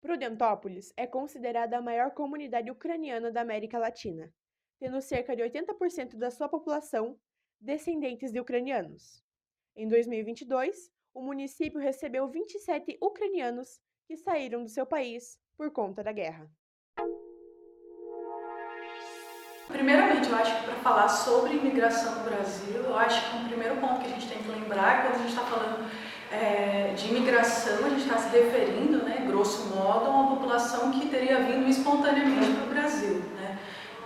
Prudentópolis é considerada a maior comunidade ucraniana da América Latina, tendo cerca de 80% da sua população descendentes de ucranianos. Em 2022, o município recebeu 27 ucranianos que saíram do seu país por conta da guerra. Primeiramente, eu acho que para falar sobre imigração no Brasil, eu acho que um primeiro ponto que a gente tem que lembrar é quando a gente está falando de imigração, a gente está se referindo, né, grosso modo, a uma população que teria vindo espontaneamente para o Brasil. Né?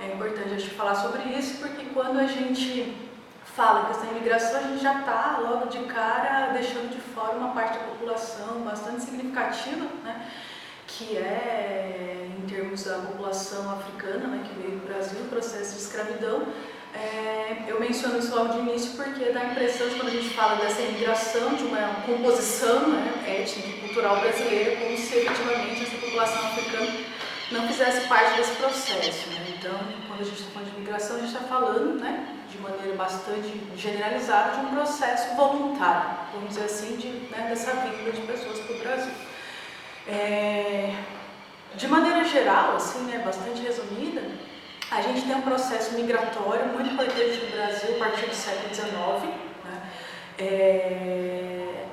É importante a gente falar sobre isso porque quando a gente fala em questão de imigração, a gente já está logo de cara deixando de fora uma parte da população bastante significativa, né? Que é, em termos da população africana, né, que veio do Brasil, o processo de escravidão. Eu menciono isso logo de início porque dá a impressão de quando a gente fala dessa imigração, de uma composição, né, étnica e cultural brasileira, como se efetivamente essa população africana não fizesse parte desse processo. Né? Então, quando a gente está falando de imigração, a gente está falando, né, de maneira bastante generalizada, de um processo voluntário, vamos dizer assim, dessa vinda de pessoas para o Brasil. De maneira geral, assim, né, bastante resumida, a gente tem um processo migratório muito importante no Brasil a partir do século XIX. Né?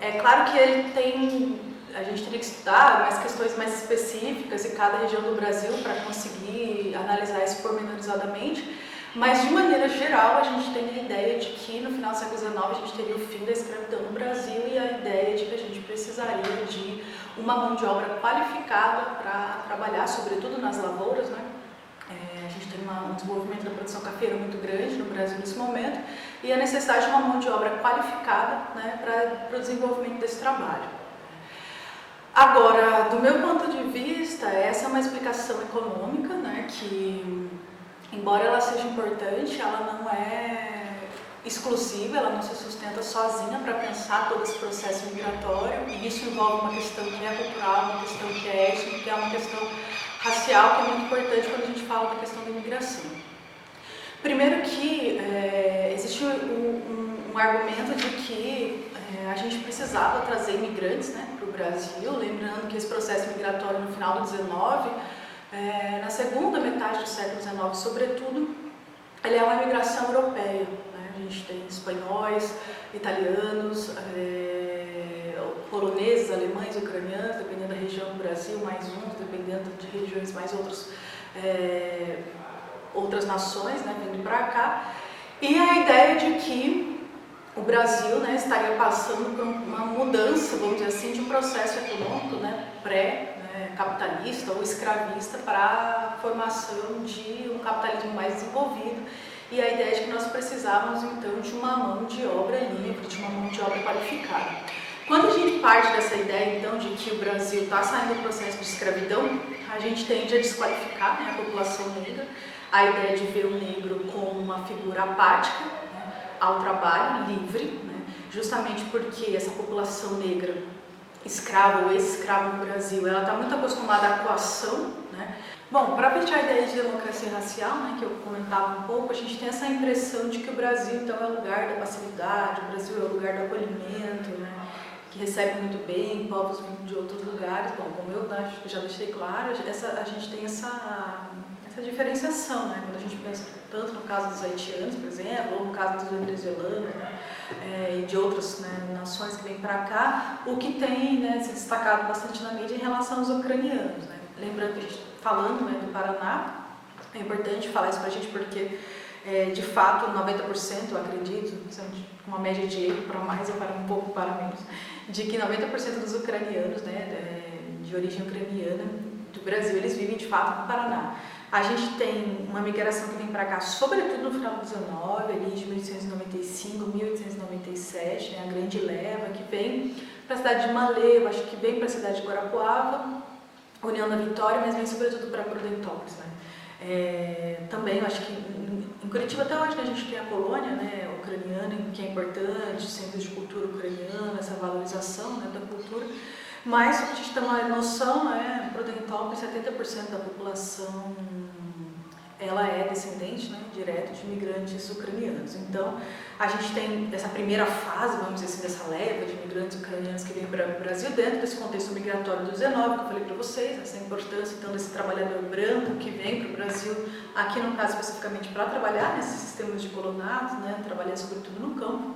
É claro que ele tem, a gente teria que estudar mais questões mais específicas em cada região do Brasil para conseguir analisar isso pormenorizadamente, mas de maneira geral a gente tem a ideia de que no final do século XIX a gente teria o fim da escravidão no Brasil e a ideia de que a gente precisaria de uma mão de obra qualificada para trabalhar, sobretudo nas lavouras. Né? A gente tem um desenvolvimento da produção cafeira muito grande no Brasil nesse momento e a necessidade de uma mão de obra qualificada, né, para o desenvolvimento desse trabalho. Agora, do meu ponto de vista, essa é uma explicação econômica, né, que, embora ela seja importante, ela não é exclusiva, ela não se sustenta sozinha para pensar todo esse processo migratório, e isso envolve uma questão que é cultural, uma questão que é étnica, que é uma questão racial, que é muito importante quando a gente fala da questão da imigração. Primeiro que existe um argumento de que a gente precisava trazer imigrantes, né, para o Brasil, lembrando que esse processo migratório no final do XIX, na segunda metade do século XIX, sobretudo, ele é uma imigração europeia. Né? A gente tem espanhóis, italianos, poloneses, alemães, ucranianos, dependendo da região do Brasil, mais uns, dependendo de regiões, mais outras nações, né, vindo para cá. E a ideia de que o Brasil, né, estaria passando por uma mudança, vamos dizer assim, de um processo econômico, né, pré-capitalista ou escravista para a formação de um capitalismo mais desenvolvido. E a ideia de que nós precisávamos, então, de uma mão de obra livre, de uma mão de obra qualificada. Quando a gente parte dessa ideia, então, de que o Brasil está saindo do processo de escravidão, a gente tende a desqualificar, né, a população negra, a ideia de ver o negro como uma figura apática, né, ao trabalho livre, né, justamente porque essa população negra, escrava ou ex-escrava no Brasil, ela está muito acostumada à coação. Né. Bom, para fechar a ideia de democracia racial, né, que eu comentava um pouco, a gente tem essa impressão de que o Brasil, então, é o lugar da passividade, o Brasil é o lugar do acolhimento, né, que recebe muito bem povos vindo de outros lugares. Bom, como eu já deixei claro, a gente tem essa diferenciação, né? Quando a gente pensa tanto no caso dos haitianos, por exemplo, ou no caso dos venezuelanos, né? E de outras, né, nações que vêm para cá, o que tem, né, se destacado bastante na mídia em relação aos ucranianos. Né? Lembrando que a gente, falando, né, do Paraná, é importante falar isso para a gente porque de fato, 90%, eu acredito, uma média de erro para mais ou para um pouco para menos, de que 90% dos ucranianos, né, de origem ucraniana do Brasil, eles vivem de fato no Paraná. A gente tem uma migração que vem para cá, sobretudo no final do 19, ali de 1895, 1897, né, a grande leva que vem para a cidade de Maleva, acho que vem para a cidade de Guarapuava, União da Vitória, mas vem sobretudo para Prudentópolis. Né. Também, eu acho que em Curitiba até hoje, né, a gente tem a colônia, né, ucraniana, que é importante, centros de cultura ucraniana, essa valorização, né, da cultura. Mas, para a gente ter uma noção, Prudentópolis, 70% da população ela é descendente, né, direto de imigrantes ucranianos. Então, a gente tem essa primeira fase, vamos dizer assim, dessa leva de imigrantes ucranianos que vêm para o Brasil, dentro desse contexto migratório do 19, que eu falei para vocês, essa importância, então, desse trabalhador branco que vem para o Brasil, aqui no caso especificamente para trabalhar nesses sistemas de colonatos, né, trabalhar sobretudo no campo,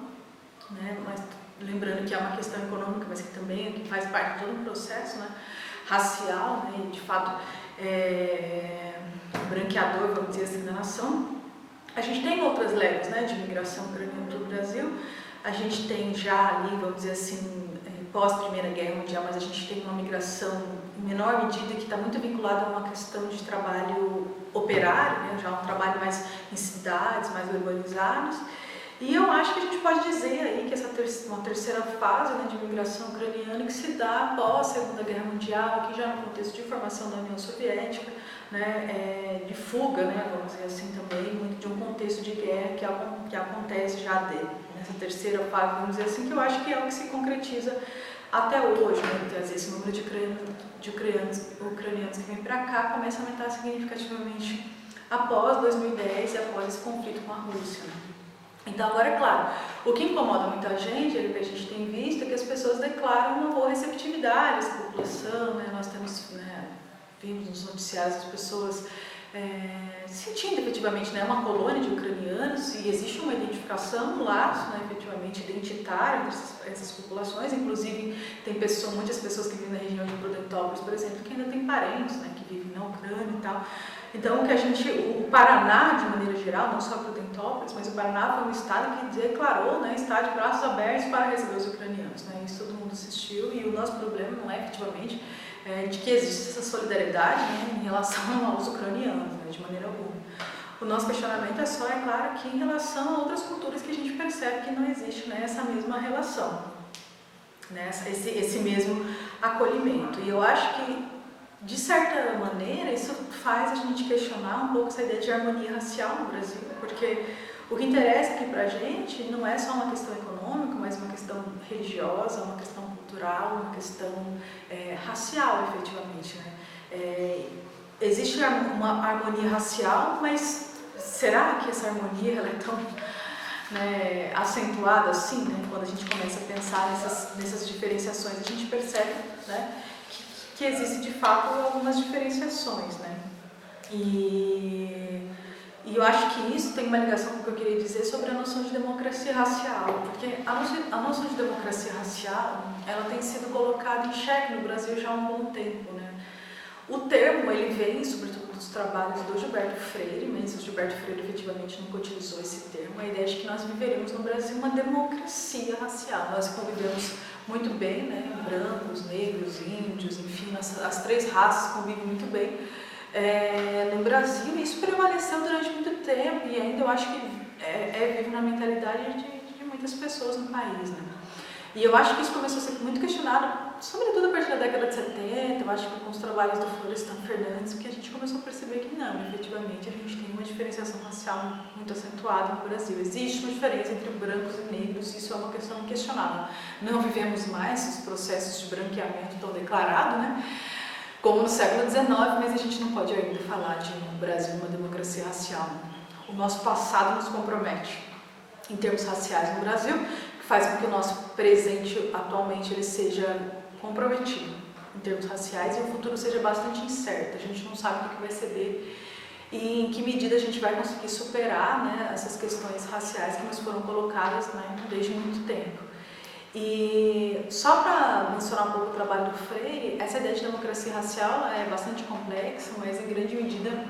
né, mas lembrando que é uma questão econômica, mas que também que faz parte de todo um processo, né, racial, né, e de fato branqueador, vamos dizer assim, da nação. A gente tem outras levas, né, de migração ucraniana para o Brasil. A gente tem já ali, vamos dizer assim, pós Primeira Guerra Mundial, mas a gente tem uma migração em menor medida que está muito vinculada a uma questão de trabalho operário, né, já um trabalho mais em cidades, mais urbanizados. E eu acho que a gente pode dizer aí que essa uma terceira fase, né, de migração ucraniana que se dá após a Segunda Guerra Mundial, aqui já no contexto de formação da União Soviética, né, de fuga, né, vamos dizer assim também, muito de um contexto de guerra que acontece já nessa terceira fase, vamos dizer assim, que eu acho que é o que se concretiza até hoje, né, então, esse número de ucranianos que vem para cá começa a aumentar significativamente após 2010 e após esse conflito com a Rússia, né. Então, agora, é claro, o que incomoda muita gente, o que a gente tem visto, é que as pessoas declaram uma boa receptividade a essa população, né? Nós temos, né, vimos nos noticiários as pessoas sentindo efetivamente, né, uma colônia de ucranianos e existe uma identificação, um laço, né, efetivamente identitário entre essas populações, inclusive tem muitas pessoas que vivem na região de Prudentópolis, por exemplo, que ainda têm parentes, né, que vivem na Ucrânia e tal. Então, o Paraná, de maneira geral, não só Prudentópolis, mas o Paraná foi um estado que declarou, né, estar de braços abertos para receber os ucranianos, né, isso todo mundo assistiu e o nosso problema não é efetivamente de que existe essa solidariedade, né, em relação aos ucranianos, né, de maneira alguma. O nosso questionamento é só, é claro, que em relação a outras culturas que a gente percebe que não existe, né, essa mesma relação, né, esse mesmo acolhimento. E eu acho que, de certa maneira, isso faz a gente questionar um pouco essa ideia de harmonia racial no Brasil, porque o que interessa aqui pra gente não é só uma questão econômica, mas uma questão religiosa, uma questão cultural, uma questão racial, efetivamente, né? Existe uma harmonia racial, mas será que essa harmonia ela é tão, né, acentuada assim, né? Quando a gente começa a pensar nessas diferenciações, a gente percebe, né, que existe de fato algumas diferenciações, né? E eu acho que isso tem uma ligação com o que eu queria dizer sobre a noção de democracia racial, porque a noção de democracia racial, ela tem sido colocada em xeque no Brasil já há um bom tempo, né? O termo, ele vem, sobretudo, dos trabalhos do Gilberto Freire, mas o Gilberto Freire efetivamente nunca utilizou esse termo, a ideia de que nós viveríamos no Brasil uma democracia racial. Nós convivemos muito bem, né? Brancos, negros, índios, enfim, as três raças convivem muito bem no Brasil, e isso prevaleceu durante muito tempo e ainda eu acho que vive na mentalidade de muitas pessoas no país, né? E eu acho que isso começou a ser muito questionado, sobretudo a partir da década de 70, eu acho que com os trabalhos do Florestan Fernandes, que a gente começou a perceber que não, efetivamente a gente tem uma diferenciação racial muito acentuada no Brasil. Existe uma diferença entre brancos e negros, e isso é uma questão inquestionável. Não vivemos mais os processos de branqueamento tão declarado, né? Como no século XIX, mas a gente não pode ainda falar de um Brasil uma democracia racial. O nosso passado nos compromete em termos raciais no Brasil, que faz com que o nosso presente atualmente ele seja comprometido em termos raciais e o futuro seja bastante incerto. A gente não sabe o que vai ser e em que medida a gente vai conseguir superar, né, essas questões raciais que nos foram colocadas, né, desde muito tempo. E só para mencionar um pouco o trabalho do Freire, essa ideia de democracia racial é bastante complexa, mas em grande medida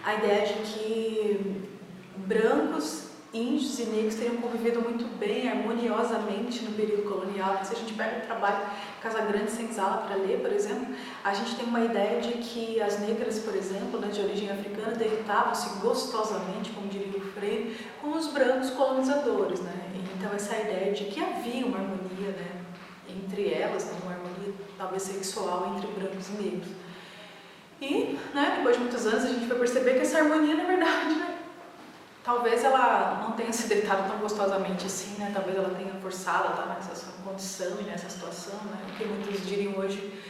a ideia de que brancos, índios e negros teriam convivido muito bem, harmoniosamente no período colonial. Se a gente pega o trabalho Casagrande Senzala para ler, por exemplo, a gente tem uma ideia de que as negras, por exemplo, né, de origem africana, deitavam-se gostosamente, como diria o Freire, com os brancos colonizadores, né? Então essa ideia de que havia uma harmonia, né, entre elas, né, uma harmonia talvez sexual entre brancos e negros. E, né, depois de muitos anos a gente vai perceber que essa harmonia, na verdade, né, talvez ela não tenha se deitado tão gostosamente assim, né? Talvez ela tenha forçado a estar nessa condição e nessa situação, né? O que muitos diriam hoje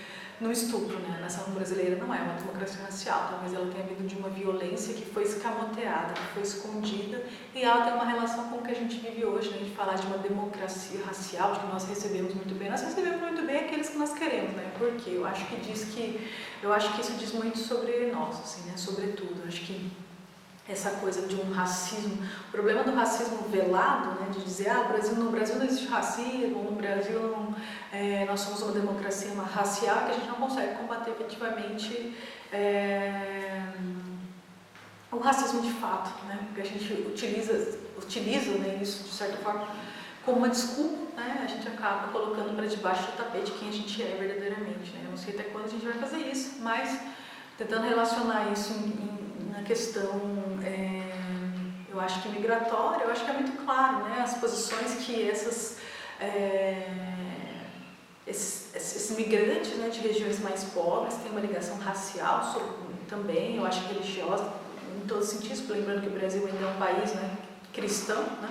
no estupro, né? A nação brasileira não é uma democracia racial, talvez ela tenha vindo de uma violência que foi escamoteada, que foi escondida, e ela tem uma relação com o que a gente vive hoje, né? De falar de uma democracia racial, de que nós recebemos muito bem. Nós recebemos muito bem aqueles que nós queremos, né? Porque eu acho que isso diz muito sobre nós, assim, né? Sobretudo, acho que essa coisa de um racismo, o problema do racismo velado, né, de dizer, no Brasil não existe racismo, no Brasil nós somos uma democracia racial, que a gente não consegue combater efetivamente o racismo de fato, né, porque a gente utiliza né, isso de certa forma como uma desculpa, né, a gente acaba colocando para debaixo do tapete quem a gente é verdadeiramente, né, eu não sei até quando a gente vai fazer isso, mas tentando relacionar isso na questão, eu acho que migratória, eu acho que é muito claro, né, as posições que esses migrantes, né, de regiões mais pobres têm uma ligação racial também, eu acho que religiosa, em todos os sentidos, lembrando que o Brasil ainda é um país, né, cristão, né,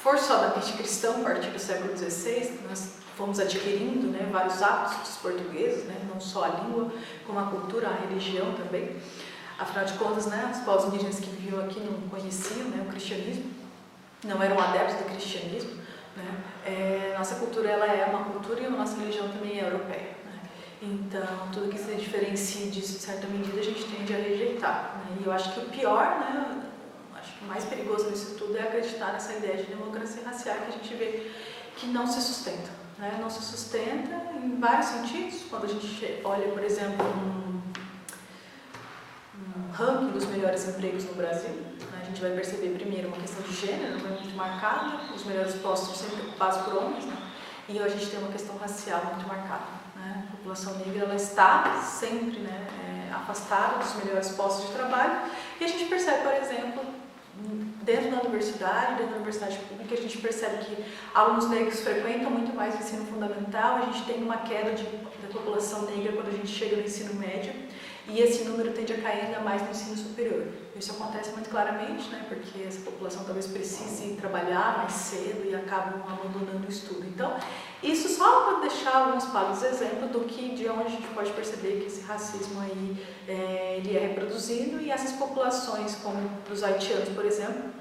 forçadamente cristão, a partir do século XVI, nós fomos adquirindo, né, vários hábitos dos portugueses, né, não só a língua, como a cultura, a religião também. Afinal de contas, né, os povos indígenas que viviam aqui não conheciam, né, o cristianismo, não eram adeptos do cristianismo, né. Nossa cultura ela é uma cultura e a nossa religião também é europeia, né. Então, tudo que se diferencia disso, em certa medida, a gente tende a rejeitar, né. E eu acho que o pior, né, acho que o mais perigoso nisso tudo é acreditar nessa ideia de democracia racial que a gente vê que não se sustenta, né. Não se sustenta em vários sentidos. Quando a gente olha, por exemplo, um ranking dos melhores empregos no Brasil, né, a gente vai perceber primeiro uma questão de gênero, muito marcada, os melhores postos são sempre ocupados por homens, né, e a gente tem uma questão racial muito marcada, né, a população negra ela está sempre, né, afastada dos melhores postos de trabalho, e a gente percebe, por exemplo, dentro da universidade pública, a gente percebe que alunos negros frequentam muito mais o ensino fundamental, a gente tem uma queda da população negra quando a gente chega no ensino médio, e esse número tende a cair ainda mais no ensino superior. Isso acontece muito claramente, né, porque essa população talvez precise trabalhar mais cedo e acabam abandonando o estudo. Então, isso só para deixar alguns pálidos exemplos de onde a gente pode perceber que esse racismo aí ele é reproduzido, e essas populações, como os haitianos, por exemplo,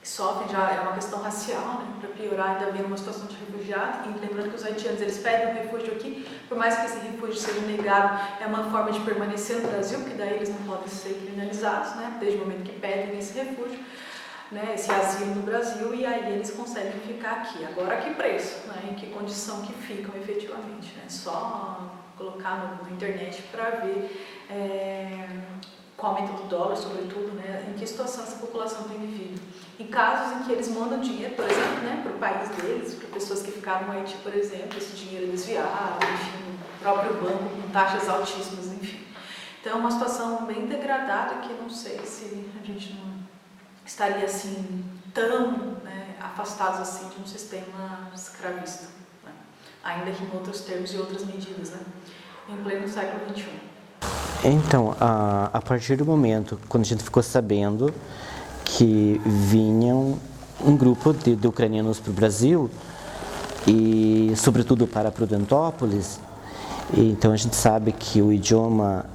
que sofrem, já é uma questão racial, né, para piorar, ainda vem uma situação de refugiado, e lembrando que os haitianos, eles pedem um refúgio aqui, por mais que esse refúgio seja negado, é uma forma de permanecer no Brasil, porque daí eles não podem ser criminalizados, né, desde o momento que pedem esse refúgio, né, esse asilo no Brasil, e aí eles conseguem ficar aqui. Agora, a que preço, né, em que condição que ficam efetivamente, né, só colocar na internet para ver com o aumento do dólar, sobretudo, né, em que situação essa população tem vivido. Em casos em que eles mandam dinheiro, por exemplo, né, para o país deles, para pessoas que ficaram no Haiti, por exemplo, esse dinheiro é desviado, enfim, o próprio banco com taxas altíssimas, enfim. Então, é uma situação bem degradada que não sei se a gente não estaria assim tão, né, afastados assim de um sistema escravista, né, ainda que em outros termos e outras medidas, né, em pleno século XXI. Então, a partir do momento quando a gente ficou sabendo que vinham um grupo de ucranianos para o Brasil e sobretudo para Prudentópolis, então a gente sabe que o idioma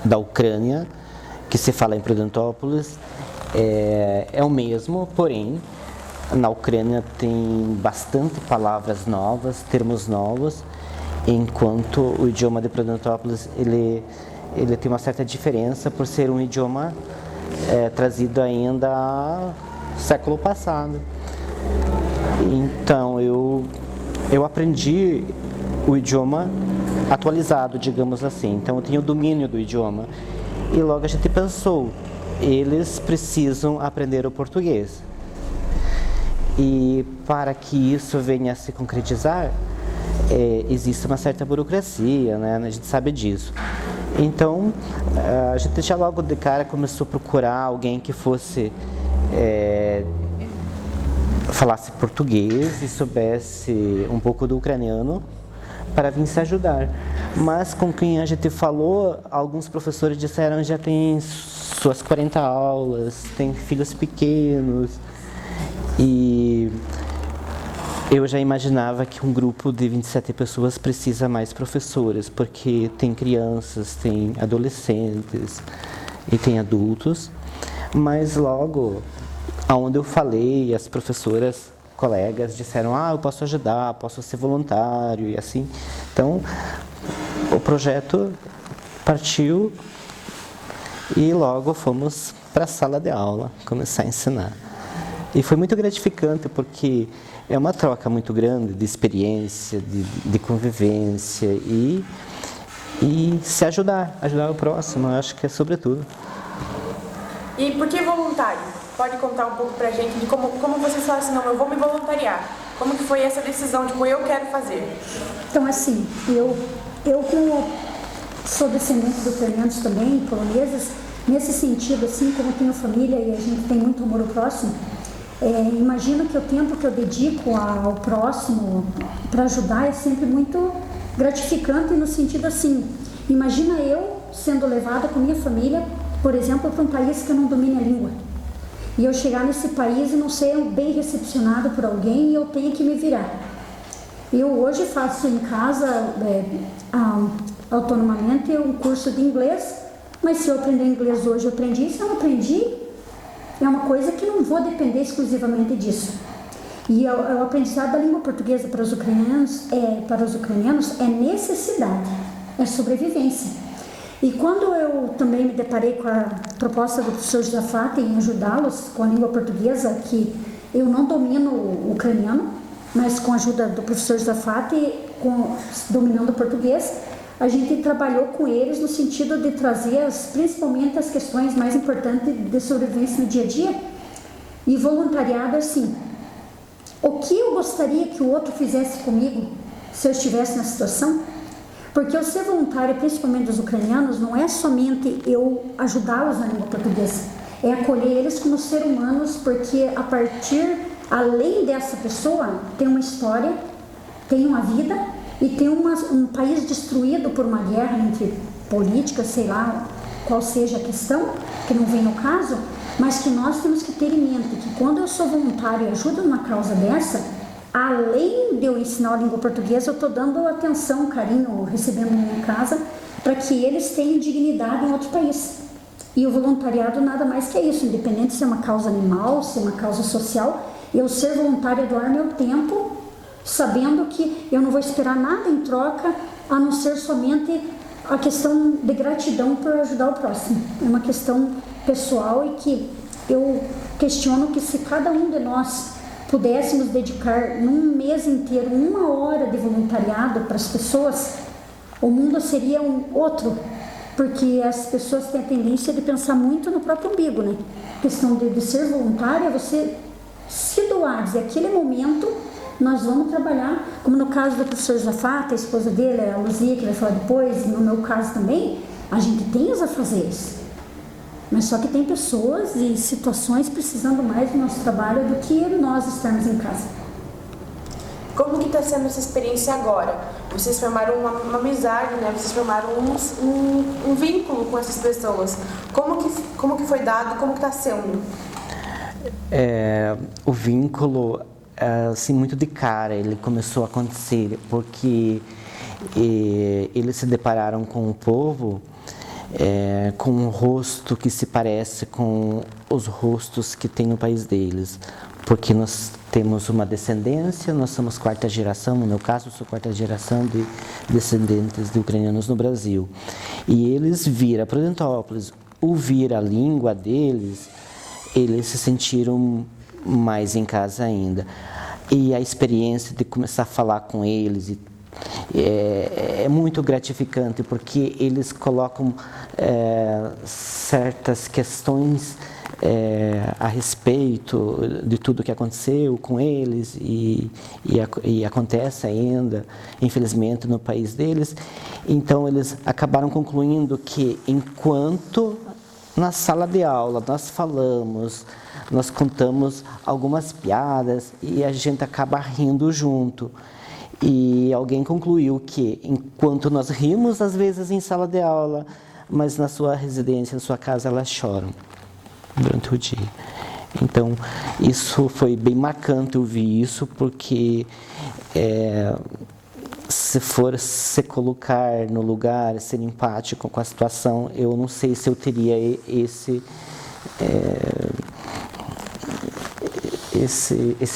da Ucrânia que se fala em Prudentópolis é o mesmo, porém na Ucrânia tem bastante palavras novas, termos novos, enquanto o idioma de Prudentópolis ele tem uma certa diferença por ser um idioma trazido ainda ao século passado. Então eu aprendi o idioma atualizado, digamos assim, então eu tenho o domínio do idioma. E logo a gente pensou, eles precisam aprender o português. E para que isso venha a se concretizar, existe uma certa burocracia, né? A gente sabe disso. Então, a gente já logo de cara começou a procurar alguém que fosse falasse português e soubesse um pouco do ucraniano para vir se ajudar. Mas com quem a gente falou, alguns professores disseram que já tem suas 40 aulas, tem filhos pequenos e eu já imaginava que um grupo de 27 pessoas precisa mais professores, porque tem crianças, tem adolescentes e tem adultos, mas logo, aonde eu falei, as professoras, colegas disseram, eu posso ajudar, posso ser voluntário e assim. Então, o projeto partiu e logo fomos para a sala de aula começar a ensinar. E foi muito gratificante porque é uma troca muito grande de experiência, de convivência e se ajudar o próximo, eu acho que é sobretudo. E por que voluntário? Pode contar um pouco pra gente de como você fala assim, não, eu vou me voluntariar. Como que foi essa decisão, tipo, eu quero fazer? Então, assim, eu como sou descendente de ucranianos também, poloneses, nesse sentido, assim, como eu tenho família e a gente tem muito amor ao próximo, imagino que o tempo que eu dedico ao próximo para ajudar é sempre muito gratificante no sentido assim, imagina eu sendo levada com minha família, por exemplo, para um país que eu não domine a língua. E eu chegar nesse país e não ser bem recepcionado por alguém e eu tenho que me virar. Eu hoje faço em casa, autonomamente, um curso de inglês, mas se eu aprender inglês hoje, eu aprendi. Se eu não aprendi, é uma coisa que não vou depender exclusivamente disso. E o aprendizado da língua portuguesa para os ucranianos é necessidade, é sobrevivência. E quando eu também me deparei com a proposta do professor Josafat em ajudá-los com a língua portuguesa, que eu não domino o ucraniano, mas com a ajuda do professor Josafat, dominando o português, a gente trabalhou com eles no sentido de trazer principalmente as questões mais importantes de sobrevivência no dia a dia e voluntariado assim. O que eu gostaria que o outro fizesse comigo se eu estivesse na situação? Porque o ser voluntário, principalmente dos ucranianos, não é somente eu ajudá-los na língua portuguesa, é acolher eles como seres humanos, porque além dessa pessoa, tem uma história, tem uma vida e tem um país destruído por uma guerra entre políticas, sei lá, qual seja a questão, que não vem no caso, mas que nós temos que ter em mente que quando eu sou voluntário e ajudo numa causa dessa, além de eu ensinar a língua portuguesa, eu estou dando atenção, carinho, recebendo em minha casa, para que eles tenham dignidade em outro país. E o voluntariado nada mais que isso, independente se é uma causa animal, se é uma causa social, eu ser voluntário é doar meu tempo, sabendo que eu não vou esperar nada em troca, a não ser somente a questão de gratidão por ajudar o próximo. É uma questão pessoal e que eu questiono que se cada um de nós pudéssemos dedicar num mês inteiro 1 hora de voluntariado para as pessoas, o mundo seria outro, porque as pessoas têm a tendência de pensar muito no próprio umbigo, né? A questão de ser voluntário é você se doar, dizer, aquele momento nós vamos trabalhar, como no caso do professor Josafat, a esposa dele, a Luzia, que vai falar depois, no meu caso também, a gente tem os afazeres. Mas só que tem pessoas e situações precisando mais do nosso trabalho do que nós estarmos em casa. Como que está sendo essa experiência agora? Vocês formaram uma amizade, né? Vocês formaram um vínculo com essas pessoas. Como que foi dado? Como que está sendo? O vínculo, assim, muito de cara, ele começou a acontecer porque eles se depararam com o povo com um rosto que se parece com os rostos que tem no país deles, porque nós temos uma descendência, nós somos 4ª geração, no meu caso eu sou 4ª geração de descendentes de ucranianos no Brasil, e eles viram a Prudentópolis, ouvir a língua deles, eles se sentiram mais em casa ainda, e a experiência de começar a falar com eles é muito gratificante, porque eles colocam certas questões a respeito de tudo que aconteceu com eles e acontece ainda, infelizmente, no país deles. Então, eles acabaram concluindo que, enquanto na sala de aula nós falamos, nós contamos algumas piadas e a gente acaba rindo junto. E alguém concluiu que, enquanto nós rimos, às vezes, em sala de aula, mas na sua residência, na sua casa, elas choram durante o dia. Então, isso foi bem marcante ouvir isso, porque se for se colocar no lugar, ser empático com a situação, eu não sei se eu teria esse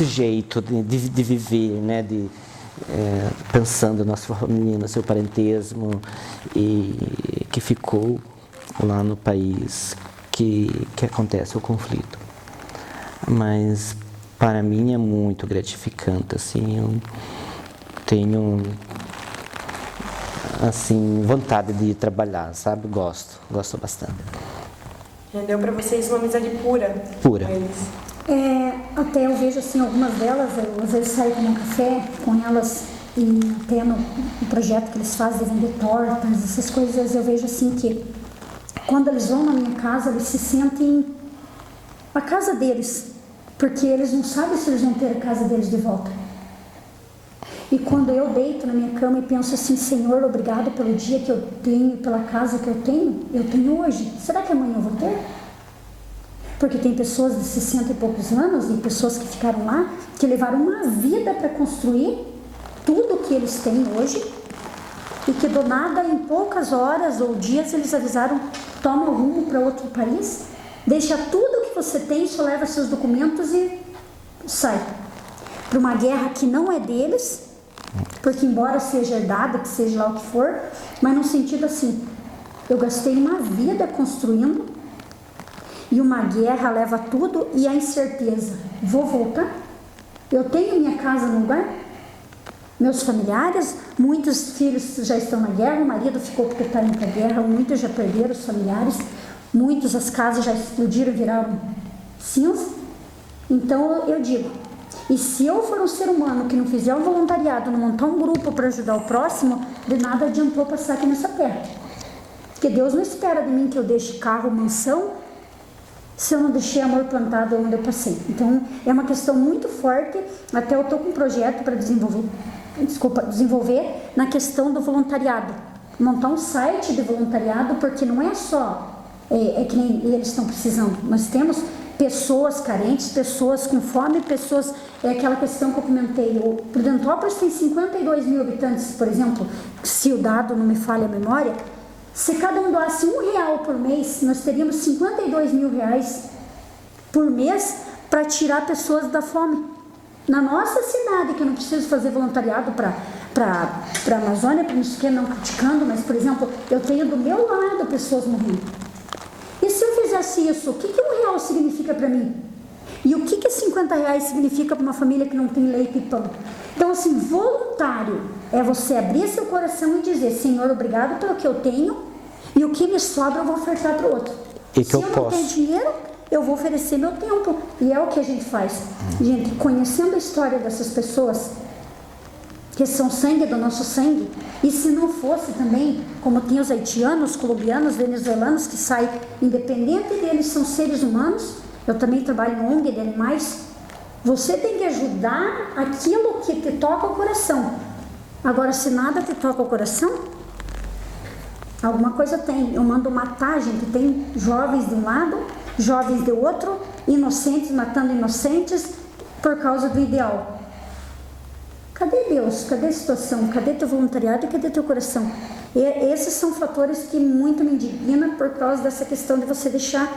jeito de viver, né? Pensando na sua família, no seu parentesmo, e que ficou lá no país que acontece o conflito. Mas para mim é muito gratificante, assim, eu tenho assim vontade de trabalhar, sabe? Gosto bastante. Rendeu para vocês uma amizade pura. Pura. Com eles. Até eu vejo assim, algumas delas, eu às vezes saio tomar um café com elas e até no projeto que eles fazem de vender tortas, essas coisas, eu vejo assim que quando eles vão na minha casa, eles se sentem a casa deles, porque eles não sabem se eles vão ter a casa deles de volta. E quando eu deito na minha cama e penso assim, Senhor, obrigado pelo dia que eu tenho, pela casa que eu tenho hoje. Será que amanhã eu vou ter? Porque tem pessoas de 60 e poucos anos, e pessoas que ficaram lá, que levaram uma vida para construir tudo que eles têm hoje, e que do nada, em poucas horas ou dias, eles avisaram, toma o rumo para outro país, deixa tudo que você tem, só leva seus documentos e sai. Para uma guerra que não é deles, porque embora seja herdada, que seja lá o que for, mas no sentido assim, eu gastei uma vida construindo, e uma guerra leva tudo, e a incerteza, vou voltar? Eu tenho minha casa no lugar? Meus familiares, muitos filhos já estão na guerra, o marido ficou porque está indo para a guerra, muitos já perderam os familiares, muitos as casas já explodiram e viraram cinza. Então eu digo, e se eu for um ser humano que não fizer um voluntariado, não montar um grupo para ajudar o próximo, de nada adiantou passar aqui nessa terra. Porque Deus não espera de mim que eu deixe carro, mansão, se eu não deixei amor plantado onde eu passei. Então é uma questão muito forte, até eu estou com um projeto para desenvolver na questão do voluntariado. Montar um site de voluntariado, porque não é só que nem eles estão precisando, nós temos pessoas carentes, pessoas com fome, pessoas, aquela questão que eu comentei, o Prudentópolis tem 52 mil habitantes, por exemplo, se o dado não me falha a memória, se cada um doasse R$1 por mês, nós teríamos 52 mil reais por mês para tirar pessoas da fome. Na nossa cidade, que eu não preciso fazer voluntariado para a Amazônia, para não criticando, mas, por exemplo, eu tenho do meu lado pessoas morrendo. E se eu fizesse isso, o que R$1 significa para mim? E o que R$50 significa para uma família que não tem leite e pão? Então, assim, voluntário é você abrir seu coração e dizer, Senhor, obrigado pelo que eu tenho, e o que me sobra eu vou ofertar para o outro. Se eu não tenho dinheiro, eu vou oferecer meu tempo. E é o que a gente faz. Gente, conhecendo a história dessas pessoas, que são sangue do nosso sangue, e se não fosse também, como tem os haitianos, colombianos, venezuelanos, que saem, independente deles, são seres humanos. Eu também trabalho em ONG de animais. Você tem que ajudar aquilo que te toca o coração. Agora, se nada te toca o coração, alguma coisa tem. Eu mando matar, gente. Tem jovens de um lado, jovens de outro, inocentes matando inocentes por causa do ideal. Cadê Deus? Cadê a situação? Cadê teu voluntariado e cadê teu coração? E esses são fatores que muito me indignam por causa dessa questão de você deixar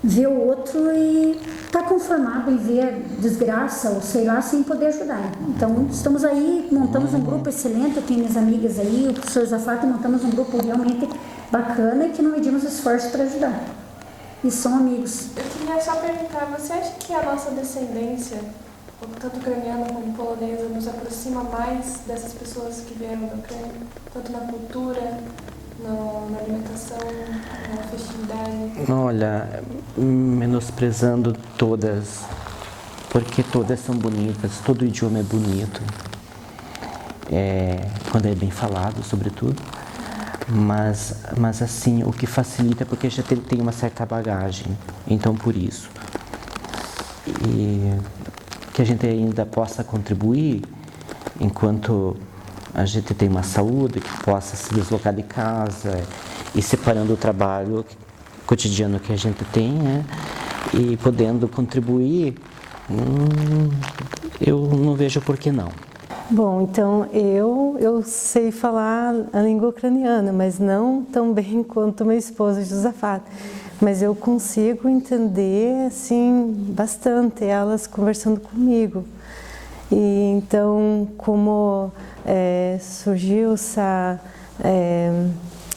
ver o outro e estar conformado em ver desgraça ou sei lá, sem poder ajudar. Então, estamos aí, montamos um grupo excelente, eu tenho minhas amigas aí, o professor Zafata, montamos um grupo realmente bacana e que não medimos esforço para ajudar. E são amigos. Eu queria só perguntar, você acha que a nossa descendência, tanto ucraniana como polonesa, nos aproxima mais dessas pessoas que vieram da Ucrânia, tanto na cultura, na alimentação, na festividade? Olha, menosprezando todas, porque todas são bonitas, todo idioma é bonito, quando é bem falado, sobretudo, mas assim, o que facilita é porque já tem uma certa bagagem, então por isso. E que a gente ainda possa contribuir enquanto a gente tem uma saúde, que possa se deslocar de casa e separando o trabalho cotidiano que a gente tem, né? e podendo contribuir, eu não vejo por que não. Bom, então eu sei falar a língua ucraniana, mas não tão bem quanto meu esposo Josafat. Mas eu consigo entender assim bastante elas conversando comigo. E então, como surgiu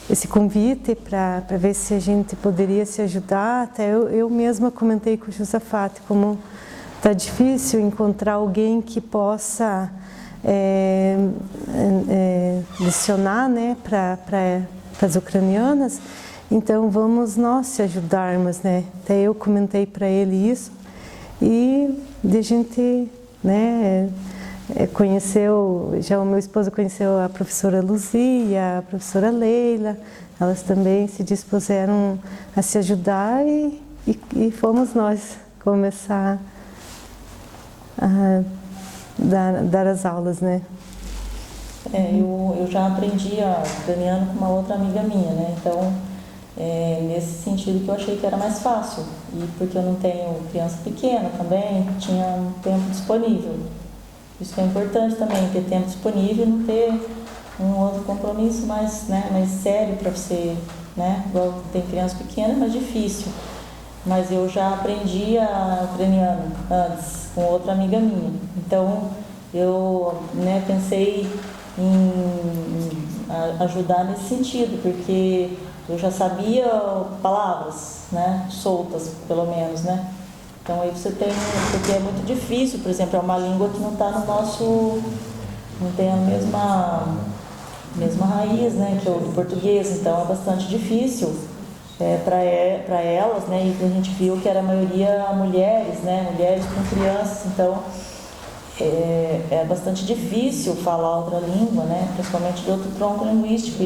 esse convite para ver se a gente poderia se ajudar, até eu mesma comentei com o Josafat como está difícil encontrar alguém que possa lecionar, né, para as ucranianas. Então vamos nós se ajudarmos, né? Até eu comentei para ele isso e a gente, né, conheceu, já o meu esposo conheceu a professora Luzia, a professora Leila, elas também se dispuseram a se ajudar e fomos nós começar a dar as aulas, né? Eu já aprendi ucraniano com uma outra amiga minha, né? Então, nesse sentido que eu achei que era mais fácil. E porque eu não tenho criança pequena também, tinha um tempo disponível. Isso que é importante também, ter tempo disponível e não ter um outro compromisso mais sério para você, né? Igual tem criança pequena, é mais difícil. Mas eu já aprendi ucraniano antes, com outra amiga minha. Então, eu pensei em ajudar nesse sentido, porque eu já sabia palavras, né? Soltas, pelo menos, né? Então, aí você tem, porque é muito difícil, por exemplo, é uma língua que não está no nosso, não tem a mesma raiz, né, que é o do português, então é bastante difícil para elas, né, e a gente viu que era a maioria mulheres, né, mulheres com crianças, então é bastante difícil falar outra língua, né, principalmente de outro tronco linguístico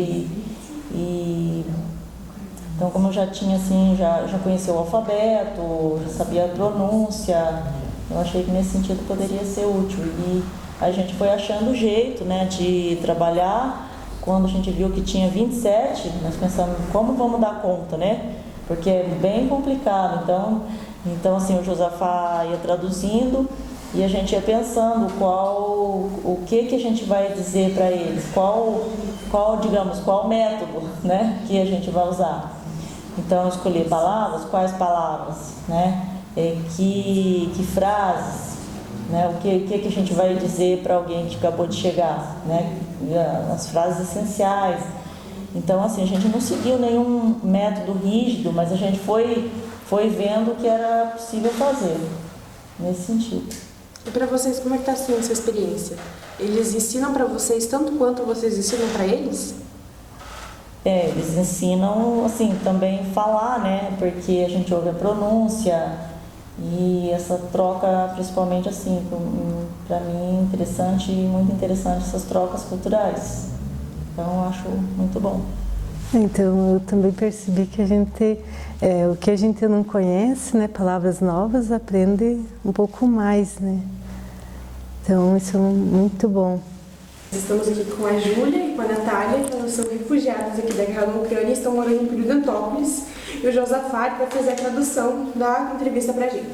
então, como eu já tinha, assim, já conhecia o alfabeto, já sabia a pronúncia, eu achei que nesse sentido poderia ser útil. E a gente foi achando o jeito, né, de trabalhar. Quando a gente viu que tinha 27, nós pensamos, como vamos dar conta, né? Porque é bem complicado. Então assim, o Josafá ia traduzindo e a gente ia pensando o que a gente vai dizer para eles, qual método, né, que a gente vai usar. Então, escolher palavras, quais palavras, né? Que frases, né? O que a gente vai dizer para alguém que acabou de chegar, né? As frases essenciais. Então, assim, a gente não seguiu nenhum método rígido, mas a gente foi vendo o que era possível fazer, nesse sentido. E para vocês, como é que está sendo essa experiência? Eles ensinam para vocês tanto quanto vocês ensinam para eles? Eles ensinam, assim, também falar, né? Porque a gente ouve a pronúncia e essa troca, principalmente, assim, para mim, muito interessante essas trocas culturais. Então, eu acho muito bom. Então, eu também percebi que a gente, o que a gente não conhece, né, palavras novas, aprende um pouco mais, né? Então, isso é muito bom. Estamos aqui com a Júlia e com a Natália, que elas são refugiadas aqui da guerra na Ucrânia e estão morando em Prudentópolis, e o Josafat vai fazer a tradução da entrevista para a gente.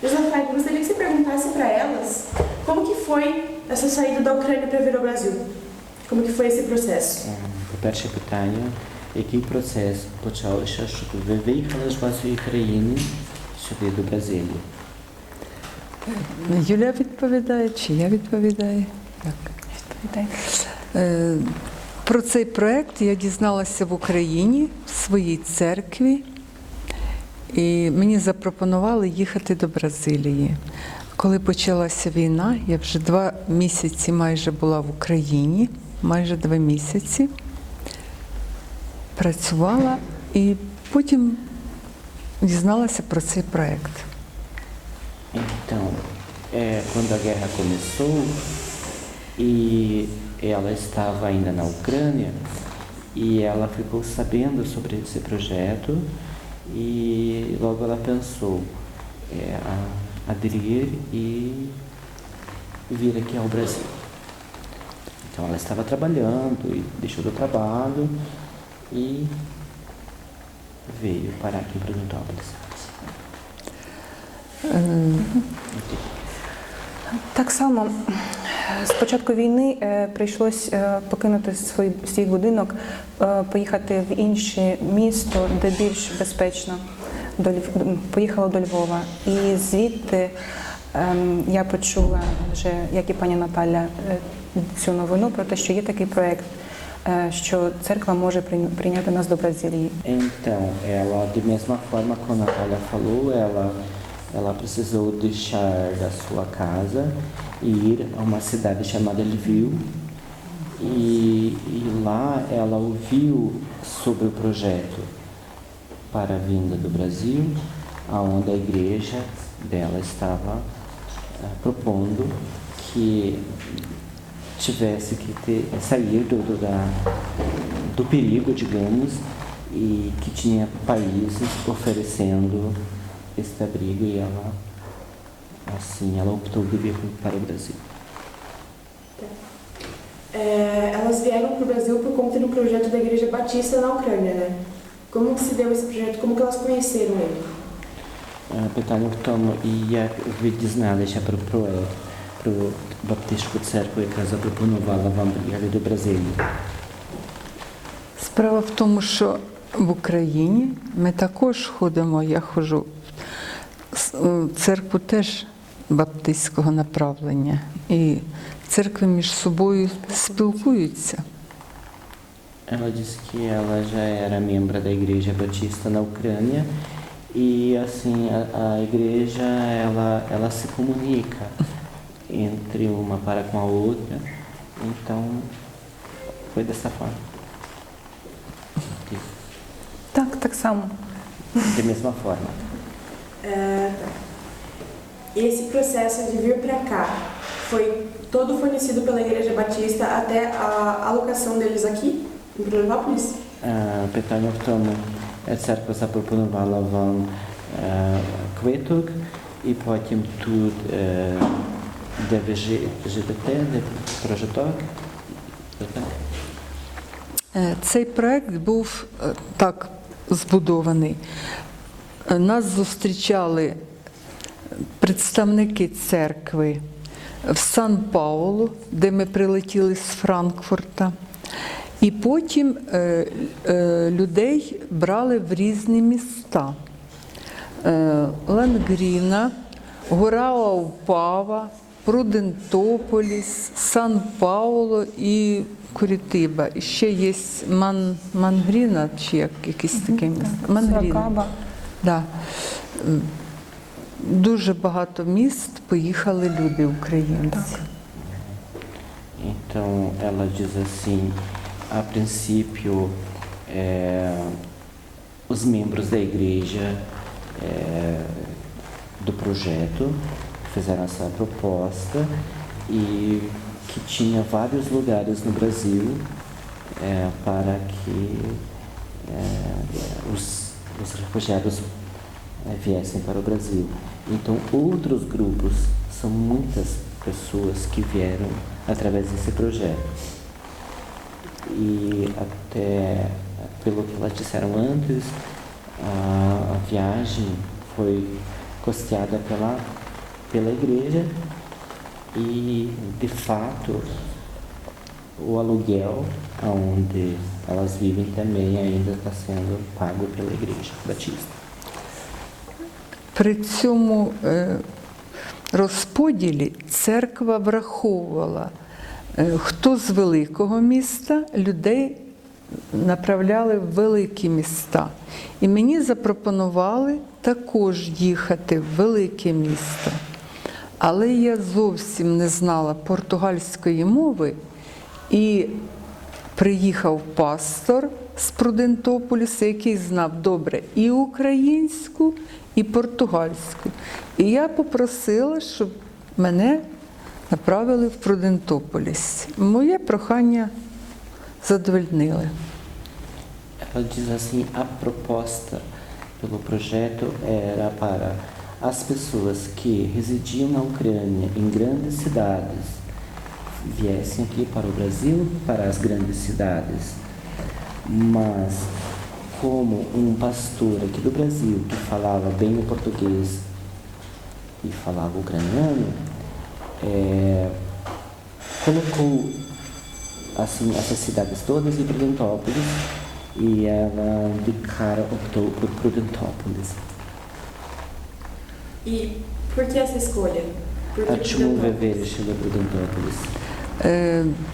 Josafat, gostaria que você perguntasse para elas como que foi essa saída da Ucrânia para vir ao Brasil? Como que foi esse processo? Перше питання, який процес почався, щоб ви виїхали з вашої країни сюди, до Бразилії? Юля відповідає, чи я відповідаю? Про цей проєкт я дізналася в Україні, в своїй церкві, і мені запропонували їхати до Бразилії. Коли почалася війна, я вже 2 місяці майже була в Україні, майже 2 місяці, працювала і потім дізналася про цей проєкт. Então, quando a guerra começou e ela estava ainda na Ucrânia e ela ficou sabendo sobre esse projeto e logo ela pensou aderir e vir aqui ao Brasil. Então ela estava trabalhando e deixou do trabalho e veio parar aqui em Prudentópolis. Так само з початку війни прийшлось покинути свій будинок, поїхати в інше місто, де більш безпечно. Поїхала до Львова. І звідти я почула вже, як і пані Наталя, цю новину про те, що є такий проєкт, що церква може прийняти нас до Бразилії. Então, ela, de mesma forma que a Natália falou, ela precisou deixar da sua casa e ir a uma cidade chamada Lviv. E lá ela ouviu sobre o projeto para a vinda do Brasil, aonde a igreja dela estava propondo que tivesse que sair do perigo, digamos, e que tinha países oferecendo esse abrigo e ela, assim, ela optou de vir para o Brasil. Elas vieram para o Brasil por conta do projeto da Igreja Batista na Ucrânia, né? Como que se deu esse projeto? Como que elas conheceram ele? Pytanie w tym, jak wy дізналися про баптистську церкву, яка запропонувала вам приїхати до Бразилії? Справа в тому, що в Україні ми також ходимо, я ходжу в церкву теж баптистського направлення. І церкви між собою спілкуються. Ela disse que ela já era membro da Igreja Batista na Ucrânia e assim a igreja ela se comunica entre uma para com a outra, então foi dessa forma. Так само. Da mesma forma. E esse processo de vir para cá foi todo fornecido pela Igreja Batista até a alocação deles aqui em Florianópolis? Pytanie w tym, церква запропонувала вам квиток і потім тут, де ви живете, де прожиток. Цей проект був так збудований. Нас зустрічали представники церкви в Сан-Паулу, де ми прилетіли з Франкфурта. І потім людей брали в різні міста. Лангріна, Гораупава, Прудентополіс, Сан-Пауло і Курітиба. І ще є Мангріна, чи якесь таке місто. Мангріна. Да. Дуже багато міст поїхали люди, українці. Então, ela diz assim, a princípio, os membros da igreja do projeto fizeram essa proposta e que tinha vários lugares no Brasil para que os refugiados viessem para o Brasil. Então, outros grupos, são muitas pessoas que vieram através desse projeto. E até, pelo que elas disseram antes, a viagem foi custeada pela igreja e, de fato, o aluguel onde elas vivem também ainda está sendo pago pela igreja batista. При цьому розподілі церква враховувала, хто з великого міста, людей направляли в великі міста. І мені запропонували також їхати в велике місто. Але я зовсім не знала португальської мови, і приїхав пастор з Прудентополіса, який знав добре і українську, і португальську. І я попросила, щоб мене направили в Прудентополіс. Моє прохання задовольнили. Ela diz assim, a proposta pelo projeto era para as pessoas que residiam na Ucrânia, em grandes cidades, viessem aqui para o Brasil, para as grandes cidades. Mas, como um pastor aqui do Brasil, que falava bem o português e falava ucraniano, colocou assim, essas cidades todas em Prudentópolis, e ela de cara optou por Prudentópolis. І por que essa escolha? Por que А чому ви Prudentópolis? вирішили Прудентополіс?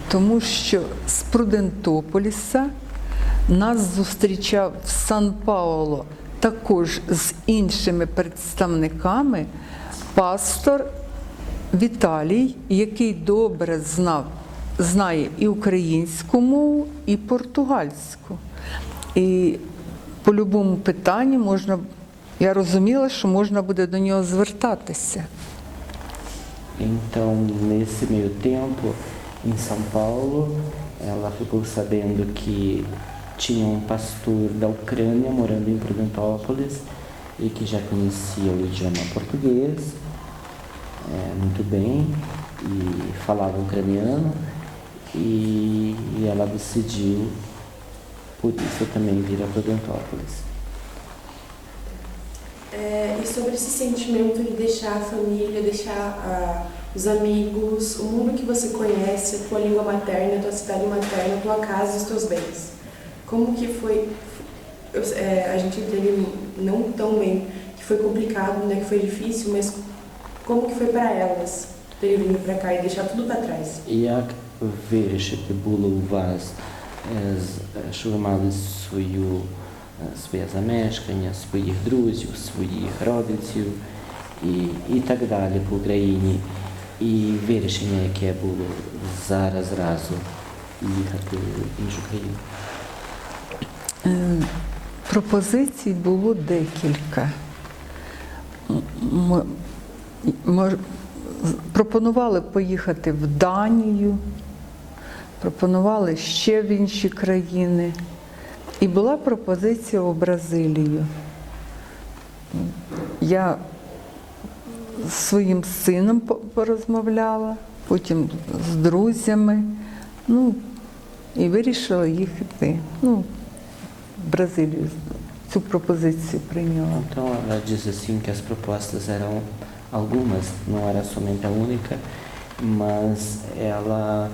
Тому що з Прудентополіса нас зустрічав в Сан-Пауло також з іншими представниками пастор Віталій, який добре знає і українську мову, і португальську. І по будь-якому питанню я розуміла, що можна буде до нього звертатися. Então, nesse meio tempo, em São Paulo, ela ficou sabendo que tinha um pastor da Ucrânia morando em Prudentópolis e que já conhecia o idioma português muito bem e falava ucraniano, e ela decidiu, por isso, também vir a Prudentópolis. E sobre esse sentimento de deixar a família, deixar os amigos, o mundo que você conhece, a tua língua materna, a tua cidade materna, a tua casa, os teus bens. Como que foi? A gente entende não tão bem que foi complicado, né, que foi difícil, mas como que foi para elas terem vindo para cá e deixar tudo para trás? Jak wyruszyły było u was, що ви мали своє замешкання, своїх друзів, своїх родичів і так далі по Україні. І вирішення, яке було зараз зразу їхати в іншу країну? Пропозицій було декілька. Пропонували поїхати в Данію, пропонували ще в інші країни. І була пропозиція у Бразилію. Я з своїм сином порозмовляла, потім з друзями, і вирішила їхати. В Бразилію цю пропозицію прийняла. Então, ela diz assim que as propostas eram algumas, não era somente a única, mas ela,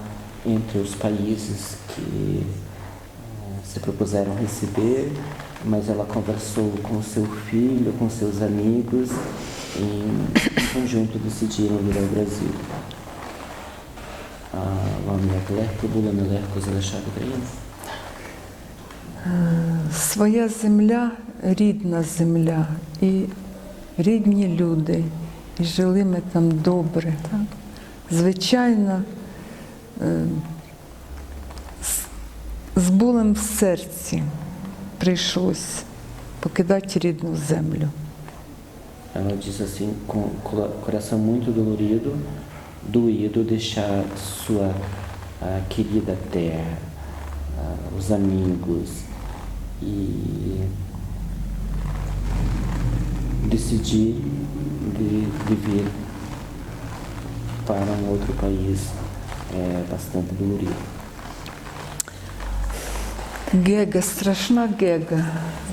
entre os países que se propuseram receber, mas ela conversou com seu filho, com seus amigos, e em conjunto decidiram vir ao Brasil. Вам як легко було, нелегко залишати країну? Своя земля, рідна земля, і рідні люди, і жили ми там добре. Так? Звичайно, з болем в серці прийшлось покидати рідну землю. Ela diz assim, com o coração muito doído deixar sua querida terra, os amigos, e decidir de vir para um outro país bastante dolorido. Гега, страшна гега,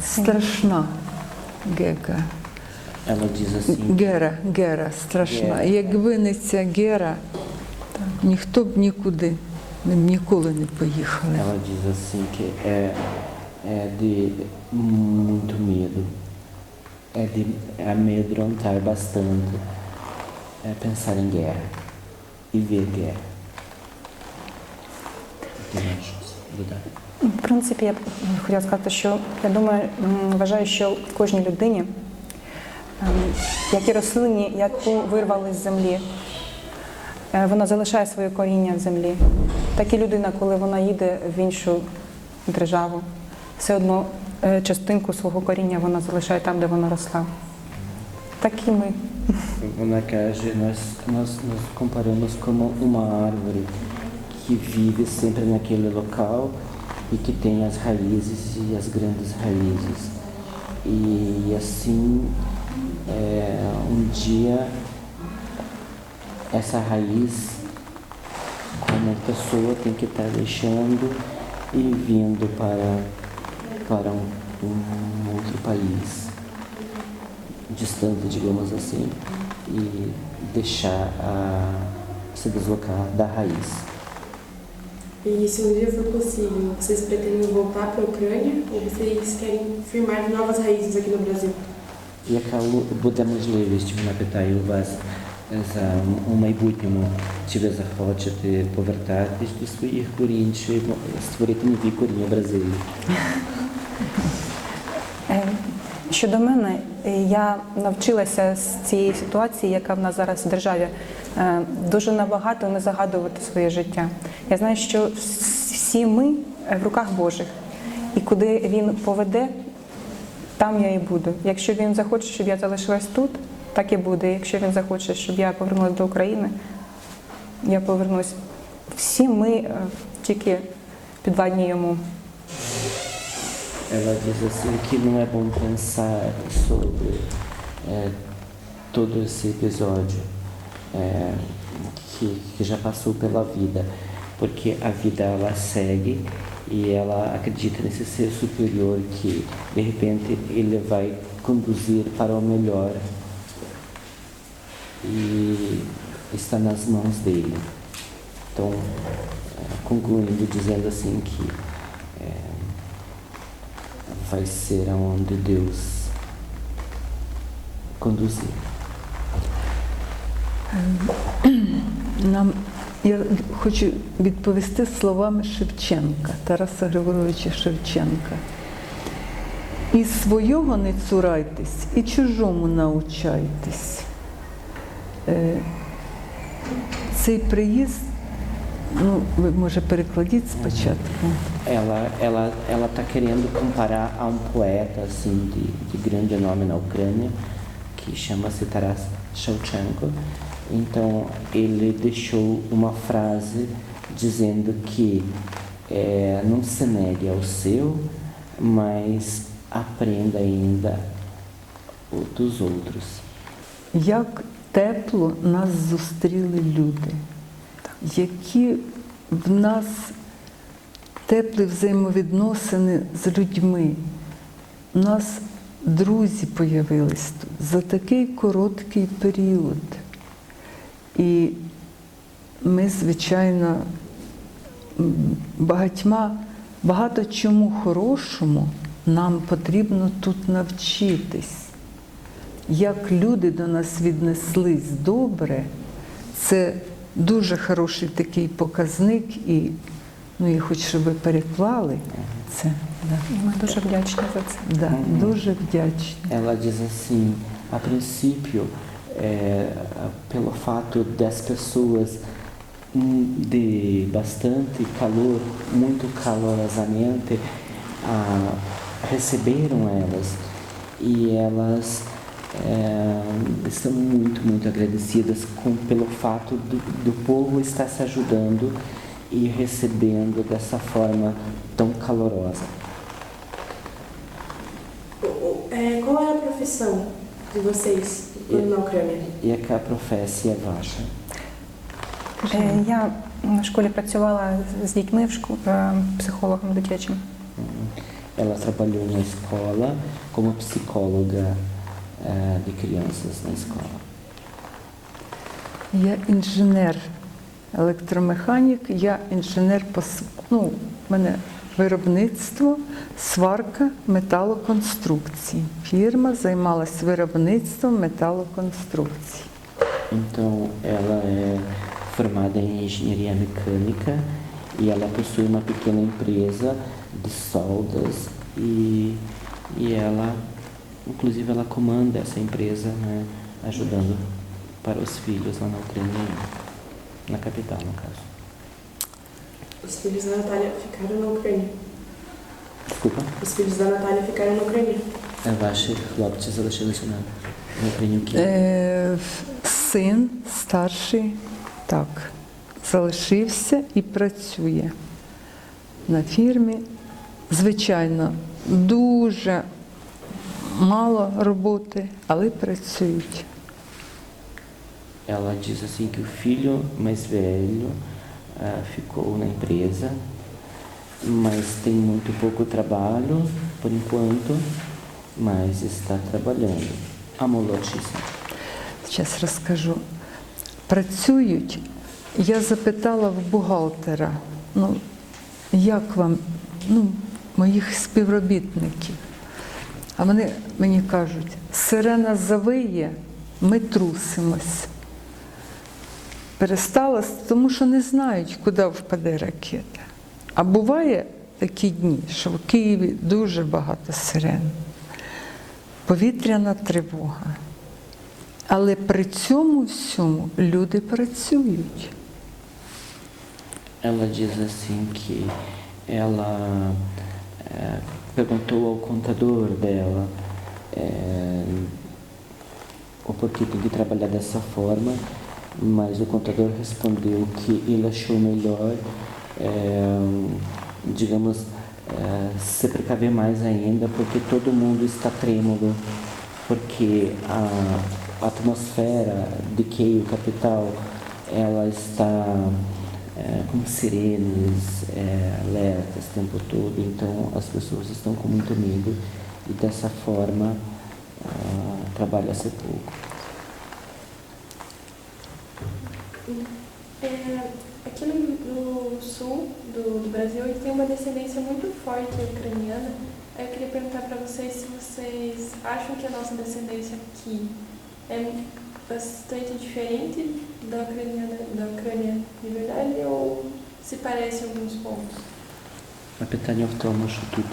страшна гега. Ela diz assim, Гера, страшна. Якби не ця гера, ніхто б ніколи не поїхали. ela diz assim que é de muito medo, é de amedrontar bastante, pensar em guerra e ver guerra. В принципі, я б хотіла сказати, що я вважаю, що в кожній людині, як і рослині, яку вирвали з землі, вона залишає своє коріння в землі. Так і людина, коли вона їде в іншу державу, все одно частинку свого коріння вона залишає там, де вона росла. Так і ми. Vona kаже, nós comparamos como uma árvore que vive sempre naquele local e que tem as raízes e as grandes raízes. E assim, dia, essa raiz, como pessoa, tem que estar deixando e vindo para um outro país, distante, digamos assim, e deixar se deslocar da raiz. E se um dia for possível, vocês pretendem voltar para a Ucrânia ou vocês querem firmar novas raízes aqui no Brasil? Jaka bude możliwość na pytaju Was za у майбутньому, чи ви захочете повертатись до своїх корінь, чи створити нові коріння в Бразилії? Щодо мене, я навчилася з цієї ситуації, яка в нас зараз в державі, дуже набагато не загадувати своє життя. Я знаю, що всі ми в руках Божих, і куди Він поведе, там я і буду. Якщо Він захоче, щоб я залишилась тут, так і буде. Якщо Він захоче, щоб я повернулася до України, я повернусь. Всі ми тільки підвладні Йому. Ela diz assim que não é bom pensar sobre todo esse episódio que já passou pela vida, porque a vida ela segue e ela acredita nesse ser superior que de repente ele vai conduzir para o melhor e está nas mãos dele. Então, concluindo dizendo assim que vai ser aonde Deus conduzir. Я хочу відповісти словами Шевченка, Тараса Григоровича Шевченка. І свого не цурайтесь, і чужому научайтесь. Цей приїзд, ви, може, перекладіть спочатку. Ela está querendo comparar a um poeta assim de grande nome na Ucrânia, que chama-se Taras Shevchenko. Então ele deixou uma frase dizendo que não se negue ao seu, mas aprenda ainda o dos outros. Як тепло нас зустріли люди, які в нас теплі взаємовідносини з людьми. У нас друзі появились тут за такий короткий період. І ми, звичайно, багато чому хорошому нам потрібно тут навчитись. Як люди до нас віднеслись добре, це дуже хороший такий показник, і я хочу, щоб ви переклали це. Да. Ми дуже вдячні за це. Да, дуже вдячні. Ela diz assim, a princípio, pelo fato das pessoas de bastante calor, muito calorosamente, receberam elas e elas estão muito agradecidas pelo fato do povo estar se ajudando e recebendo dessa forma tão calorosa. Qual é a profissão de vocês na Ucrânia? Jaka profesja wasza? Я в школі працювала з дітьми, психологом дитячим. Ela trabalhou na escola como psicóloga de crianças na escola. Я інженер електромеханік, я інженер в мене виробництво, сварка, металоконструкцій. Фірма займалася виробництвом металоконструкцій. Então, ela é formada em engenharia mecânica e ela possui uma pequena empresa de soldas e ela, inclusive, ela comanda essa empresa, né, ajudando para os filhos lá na Ucrânia, na capital, no caso. Os filhos da Natália ficaram na Ucrânia. Desculpa? Os filhos da Natália ficaram na Ucrânia. Ваші хлопці залишилися на Україні. Син старший, так, залишився і працює на фірмі. Звичайно, дуже мало роботи, але працюють. Ela diz assim que o filho mais velho ficou na empresa, mas tem muito pouco trabalho por enquanto, mas está trabalhando. A молодший син. зараз розкажу, працюють. Я запитала в бухгалтера, як вам, моїх співробітників. А вони мені кажуть, сирена завиє, ми трусимось. Перестала, тому що не знають, куди впаде ракета. А буває такі дні, що в Києві дуже багато сирен. Повітряна тривога. Але при цьому всьому люди працюють. Ela diz assim que ela perguntou ao contador dela o porquê tem que trabalhar dessa forma, mas o contador respondeu que ele achou melhor, digamos, se precaver mais ainda, porque todo mundo está trêmulo, porque a atmosfera de Keio, capital, ela está com sirenes, alertas o tempo todo, então as pessoas estão com muito medo e dessa forma trabalha-se pouco. Aqui no sul do Brasil, ele tem uma descendência muito forte ucraniana. Eu queria perguntar para vocês se vocês acham que a nossa descendência aqui é bastante diferente da Ucrânia de verdade ou se parece em alguns pontos? Питання в тому, що тут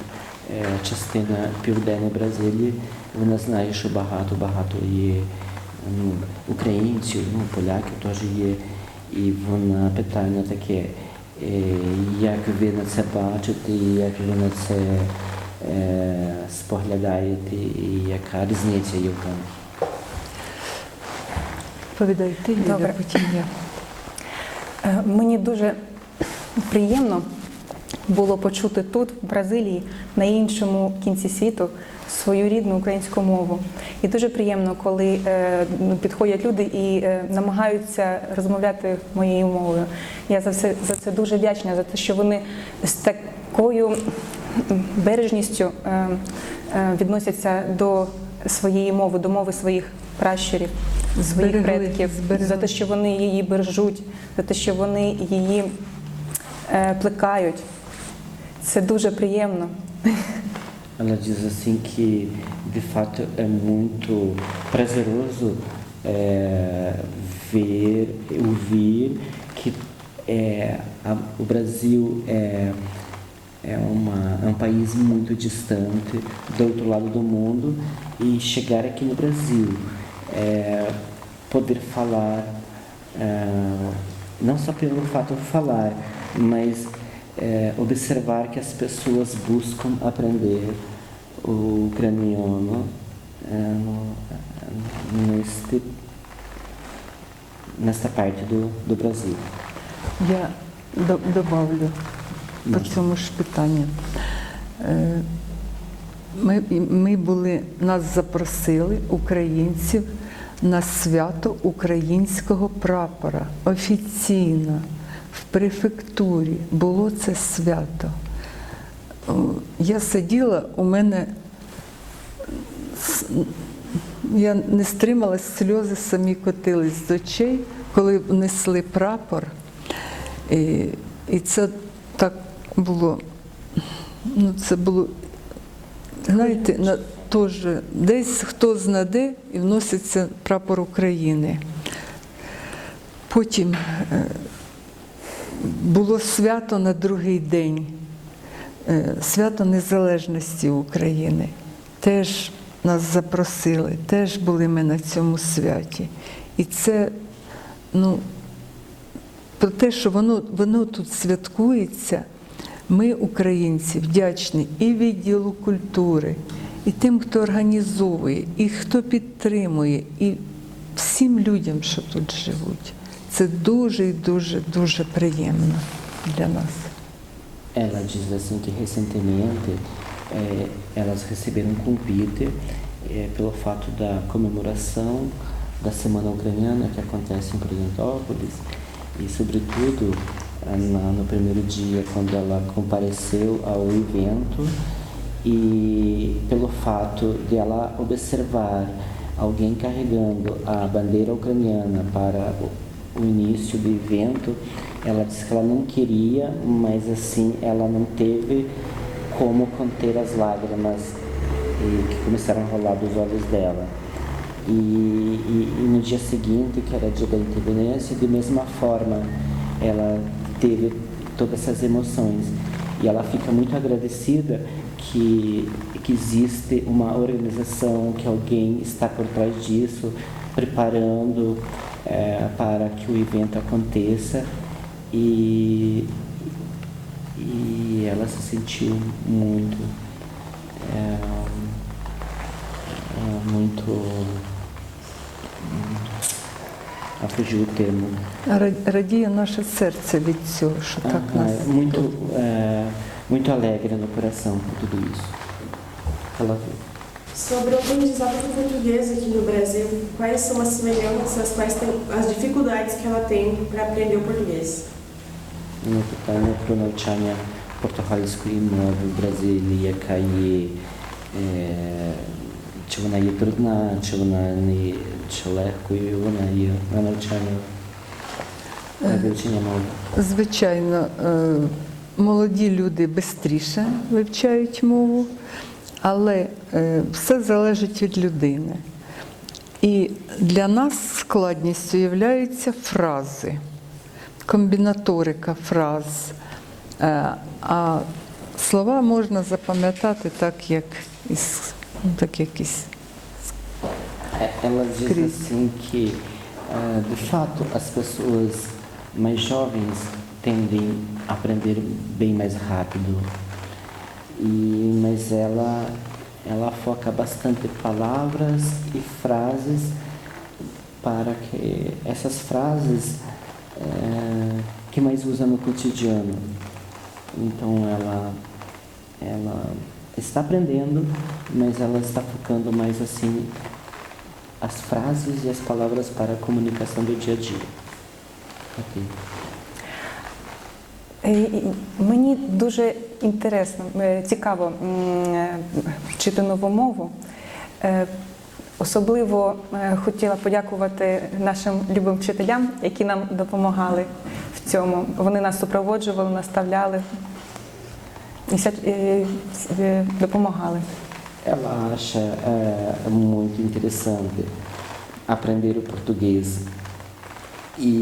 частина Південної Бразилії, вона знає, що багато є українців, поляків теж є. І вона питання таке, як ви на це бачите, як ви на це споглядаєте, і яка різниця є в тому? Повідайте, Добре. потім я. Мені дуже приємно було почути тут, в Бразилії, на іншому кінці світу, свою рідну українську мову. І дуже приємно, коли підходять люди і намагаються розмовляти моєю мовою. Я за це дуже вдячна, за те, що вони з такою бережністю відносяться до своєї мови, до мови своїх пращурів, своїх предків, за те, що вони її бережуть, за те, що вони її плекають. Це дуже приємно. Ela diz assim que, de fato, é muito prazeroso ouvir que o Brasil é um país muito distante do outro lado do mundo e chegar aqui no Brasil, poder falar, não só pelo fato de falar, mas observar que as pessoas buscam aprender o ucraniano nesta parte do Brasil. Я добавлю по цьому ж питанню. Нас запросили, українців, на свято українського прапора. Офіційно, в префектурі було це свято. Я сиділа, у мене, я не стрималась, сльози самі котились з очей, коли внесли прапор. І це так було, це було, знаєте, теж десь хто знаде і вноситься прапор України. Потім було свято на другий день, свято Незалежності України. Теж нас запросили, теж були ми на цьому святі. І це, про те, що воно тут святкується, ми, українці, вдячні і відділу культури, і тим, хто організовує, і хто підтримує, і всім людям, що тут живуть. Це дуже і дуже приємно для нас. Ela diz assim que recentemente elas receberam um convite pelo fato da comemoração da Semana Ucraniana que acontece em Prudentópolis e, sobretudo, no primeiro dia, quando ela compareceu ao evento e pelo fato de ela observar alguém carregando a bandeira ucraniana para o início do evento, ela disse que ela não queria, mas assim, ela não teve como conter as lágrimas que começaram a rolar dos olhos dela. E no dia seguinte, que era dia da independência, de mesma forma, ela teve todas essas emoções. E ela fica muito agradecida que existe uma organização, que alguém está por trás disso, preparando para que o evento aconteça. E ela se sentiu muito fugiu o termo. Радіє наше серце від цього, що так нас. Muito alegre no coração por tudo isso. Ela viu. Sobre o aprendizado do português aqui no Brasil, quais são as semelhanças, quais são as dificuldades que ela tem para aprender o português? No pytanie про навчання португальської мови в Бразилії, яка є, чи вона є трудна, чи вона не чи легкою, вона є на навчання, на вивчення мови. Звичайно, молоді люди швидше вивчають мову, але все залежить від людини. І для нас складністю являються фрази, комбінаторика фраз, а слова можна запам'ятати так, як якісь. Ela diz assim que, de fato, as pessoas mais jovens tendem a aprender bem mais rápido, mas ela foca bastante palavras e frases para que essas frases que mais usa no cotidiano. Então ela está aprendendo, mas ela está focando mais assim as frases e as palavras para a comunicação do dia a dia. Okay. Мені дуже цікаво вчити нову мову. Особливо хотіла подякувати нашим любим вчителям, які нам допомагали в цьому. Вони нас супроводжували, наставляли і допомагали. Ela acha muito interessante aprender o português e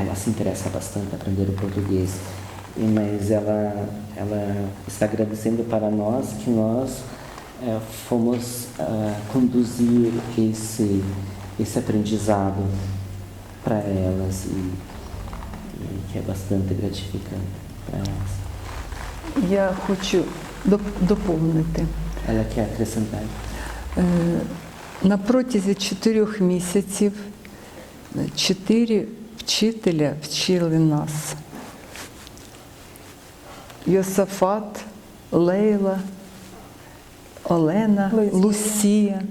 ela se interessa bastante a aprender o português, mas ela está agradecendo para nós que nós fomos conduzir esse aprendizado para elas e que é bastante gratificante para elas. Я хочу доповнити. Ela quer acrescentar. На протязі 4 місяців 4 вчителя вчили нас. Йосафат, Лейла, Олена, Лусія.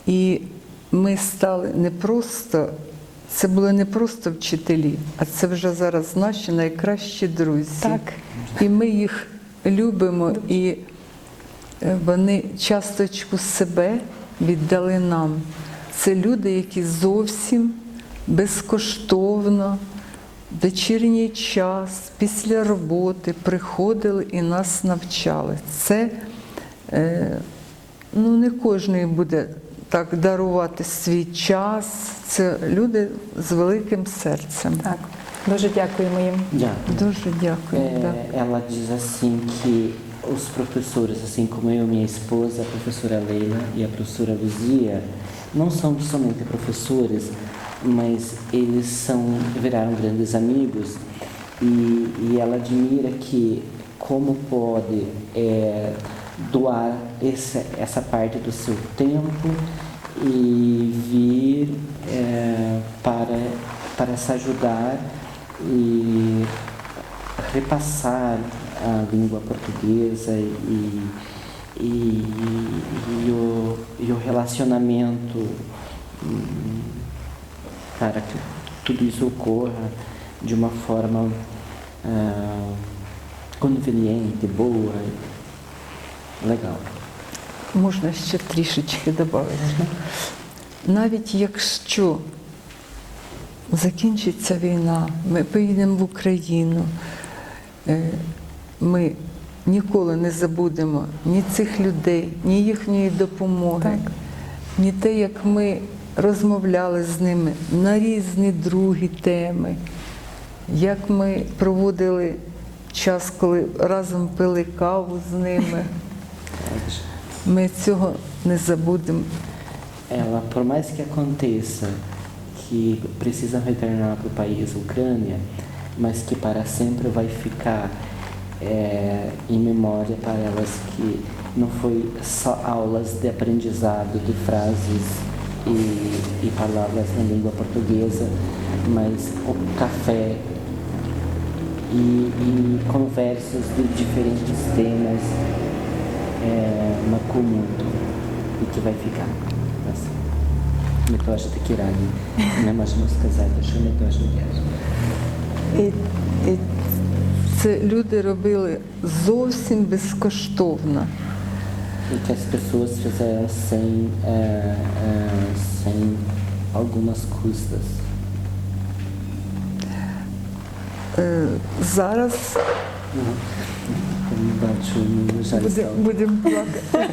І ми стали це були не просто вчителі, а це вже зараз наші найкращі друзі. Так. І ми їх любимо, і вони часточку себе віддали нам. Це люди, які зовсім безкоштовно, в вечірній час, після роботи приходили і нас навчали. Це, не кожен буде так дарувати свій час. Це люди з великим серцем. Так. Дуже дякуємо їм. Дуже дякую. Ela diz assim que os professores, assim como eu e minha esposa, a professora Leila e a professora Luzia, não são somente professores, mas eles viraram grandes amigos e ela admira que como pode doar essa parte do seu tempo e vir para se ajudar e repassar a língua portuguesa e o relacionamento para que tudo isso ocorra de uma forma conveniente, boa, legal. можна ще трішечки додати. Навіть якщо закінчиться війна, ми поїдемо в Україну, ми ніколи не забудемо ні цих людей, ні їхньої допомоги, ні те, як ми розмовляли з ними на різні другі теми, як ми проводили час, коли разом пили каву з ними. Ми цього не забудемо. Ela, por mais que aconteça que precisam retornar para o país Ucrânia, mas que para sempre vai ficar em memória para elas que não foi só aulas de aprendizado de frases e palavras na língua portuguesa, mas o café e conversas de diferentes temas marcou muito e que vai ficar. Ми теж такі раді, не можемо сказати, що ми теж вдячні. І це люди робили зовсім безкоштовно. E que as pessoas fizeram sem algumas custas. Зараз будемо плакати.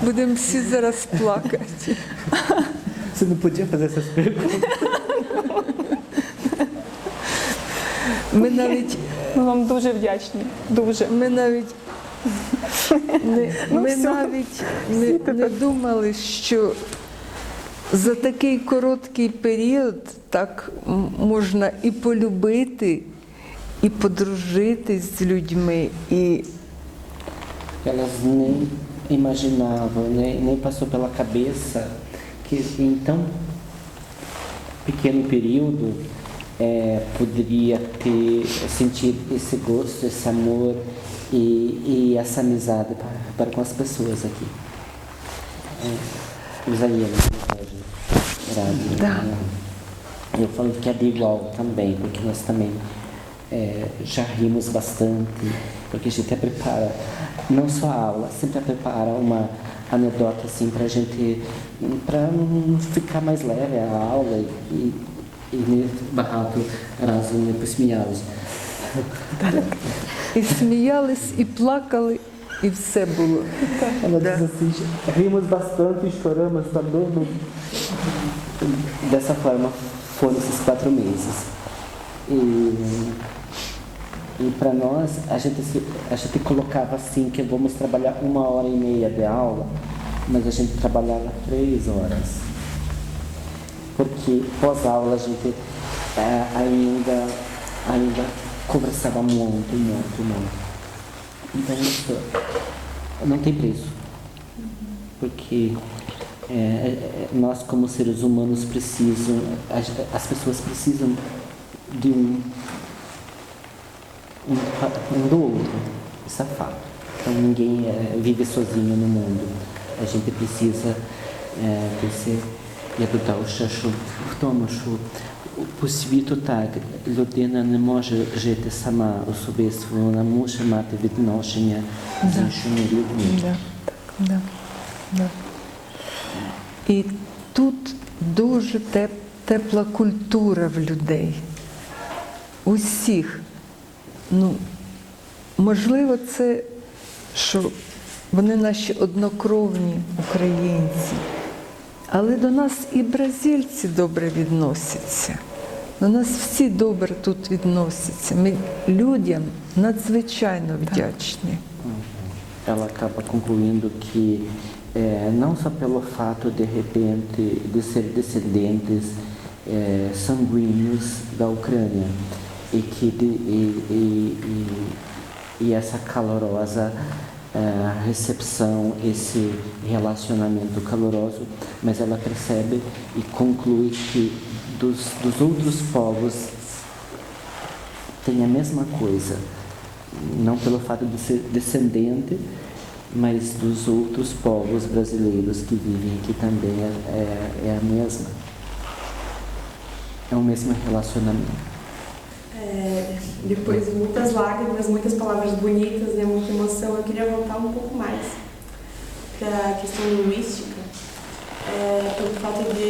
Будемо всі зараз плакати. Você não podia fazer essas perguntas? Ми навіть Ми вам дуже вдячні. Дуже. Ми навіть не думали, що за такий короткий період так можна і полюбити, і подружитись з людьми. І Elas nem imaginavam, nem passou pela cabeça que em tão pequeno período poderia sentir esse gosto, esse amor e essa amizade para com as pessoas aqui. Isaías, eu falo que é de igual também, porque nós também já rimos bastante, porque a gente prepara, não só a aula, sempre prepara uma anedota assim para a gente, para ficar mais leve a aula і ми багато разів не посміялися. І сміялись, і плакали, і все було. Ela diz assim, rimos bastante, choramos também. Dessa forma foram esses 4 meses. E para nós, a gente colocava assim, que vamos trabalhar 1h30 de aula, mas a gente trabalhava 3 horas. Porque pós-aula a gente ainda conversava muito. Então isso não tem preço. Porque nós como seres humanos as pessoas precisam de um do outro, isso é fato. Então ninguém vive sozinho no mundo. A gente precisa Я додав ще, що в тому, що по світу так, людина не може жити сама особисто, вона може мати відношення з іншими людьми. І тут дуже тепла культура в людей. Усіх. Можливо, це, що вони наші однокровні українці. Але до нас і бразильці добре відносяться. До нас всі добре тут відносяться. Ми людям надзвичайно вдячні. Ela acaba concluindo que não só pelo fato de repente de ser descendentes sanguíneos da Ucrânia e essa calorosa recepção, esse relacionamento caloroso, mas ela percebe e conclui que dos outros povos tem a mesma coisa, não pelo fato de ser descendente, mas dos outros povos brasileiros que vivem aqui também é a mesma, é o mesmo relacionamento. Depois de muitas lágrimas, muitas palavras bonitas, né, muita emoção, eu queria voltar um pouco mais para a questão linguística, pelo fato de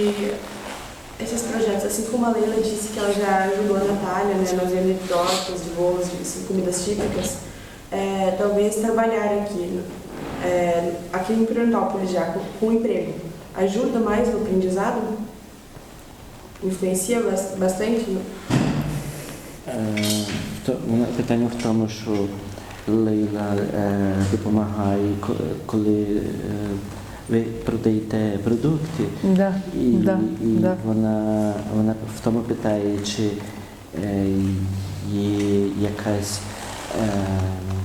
esses projetos, assim como a Leila disse que ela já ajudou a Natália, né, nas anedotas de bolos, de comidas típicas, talvez trabalhar aqui em Prudentópolis já com emprego ajuda mais no aprendizado? Influencia bastante? Pytanie w tom, що Лейла допомагає, коли ви продаєте продукти, і вона в тому питає, чи є якась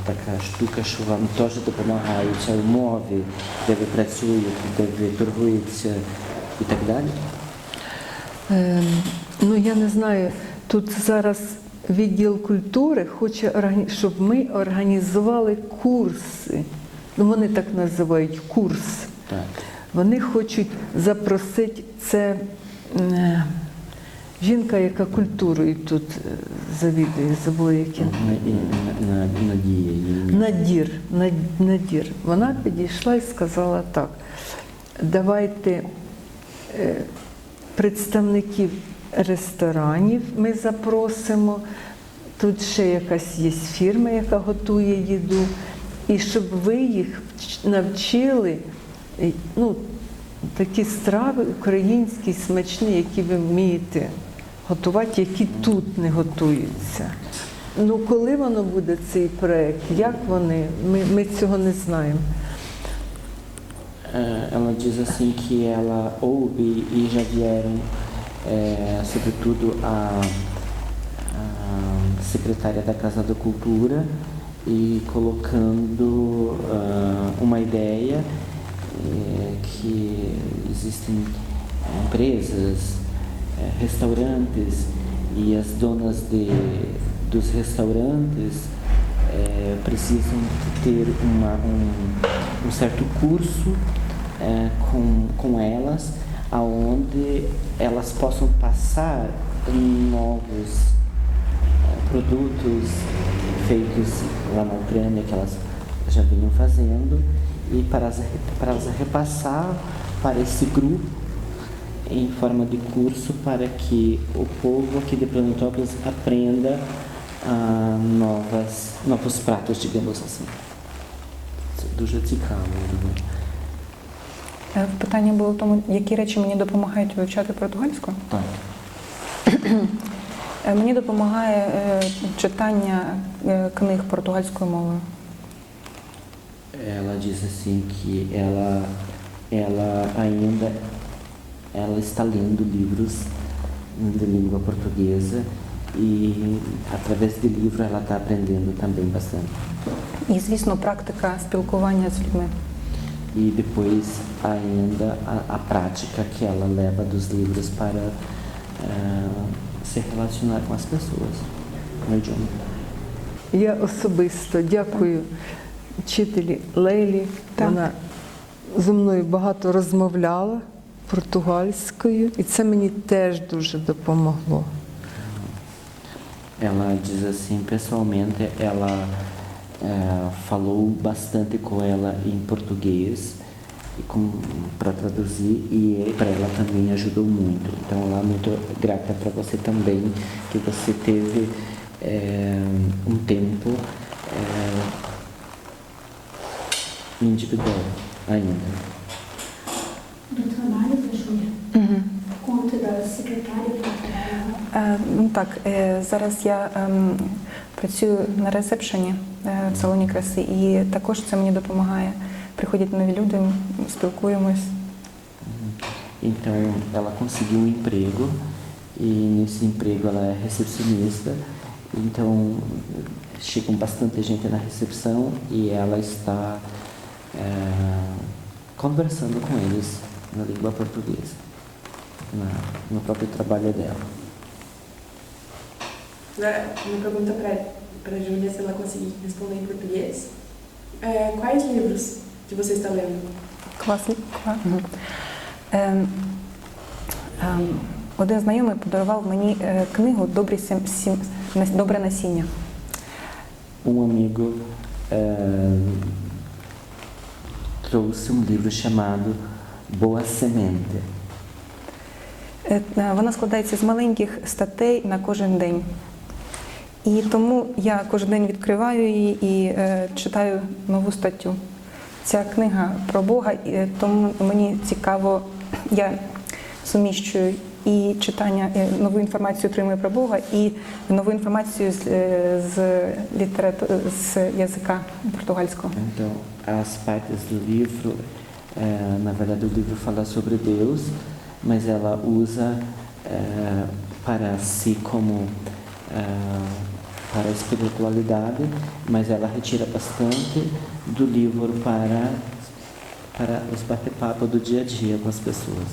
така штука, що вам теж допомагає в мові, де ви працюєте, де ви торгуєте і так далі? Ну, я не знаю, тут зараз відділ культури хоче, щоб ми організували курси. Ну, вони так називають курс. Так. Вони хочуть запросити, це жінка, яка культурою тут завідує, забула яким. Надір. Вона підійшла і сказала так, давайте представників ресторанів ми запросимо, тут ще якась є фірма, яка готує їду, і щоб ви їх навчили, ну, такі страви українські, смачні, які ви вмієте готувати, які тут не готуються. Ну, коли воно буде, цей проєкт, як вони, ми цього не знаємо. Ela diz assim que ela ouve e já vieram, sobretudo a secretária da Casa da Cultura, e colocando uma ideia que existem empresas, restaurantes, e as donas dos restaurantes precisam ter um certo curso com elas, aonde elas possam passar novos produtos feitos lá na Ucrânia, que elas já vinham fazendo, e para elas repassar para esse grupo em forma de curso, para que o povo aqui de Prudentópolis aprenda novos pratos, digamos assim. Дуже цікаво. Питання було в тому, які речі мені допомагають вивчати португальську? Так. Мені допомагає читання книг португальською мовою. Ela diz assim que ela está lendo livros de língua portuguesa e através de livro ela está aprendendo também bastante. І, звісно, практика спілкування з людьми. E depois ainda a prática que ela leva dos livros para se relacionar com as pessoas no idioma. Я особисто дякую вчителі Лейлі. Вона зі мною багато розмовляла португальською, і це мені теж дуже допомогло. Ela diz assim, pessoalmente, ela falou bastante com ela em português para traduzir, e para ela também ajudou muito. Então, ela é muito grata para você também, que você teve um tempo individual ainda. Do trabalho da Júlia? Conta da secretária. Ну так, зараз я працюю на ресепшені в салоні краси, і також це мені допомагає. Приходять нові люди, спілкуємось. Então, ela conseguiu um emprego, e nesse emprego ela é recepcionista. Então, chegam bastante gente na recepção e ela está conversando com eles na língua portuguesa, no próprio trabalho dela. Uma pergunta para a Júlia, se ela conseguir responder em português. Quais livros que você está lendo? Один знайомий подарував мені книгу добре насіння. Amigo trouxe livro chamado Boa Semente. Вона складається з маленьких статей на кожен день. І тому я кожен день відкриваю її і читаю нову статтю. Ця книга про Бога, тому мені цікаво, я суміщую і читання, нову інформацію отримую про Бога, і нову інформацію з язика португальського. Então, as partes do livro, na verdade o livro fala sobre Deus, mas ela usa para si como para a espiritualidade, mas ela retira bastante do livro para os bate-papo do dia a dia com as pessoas.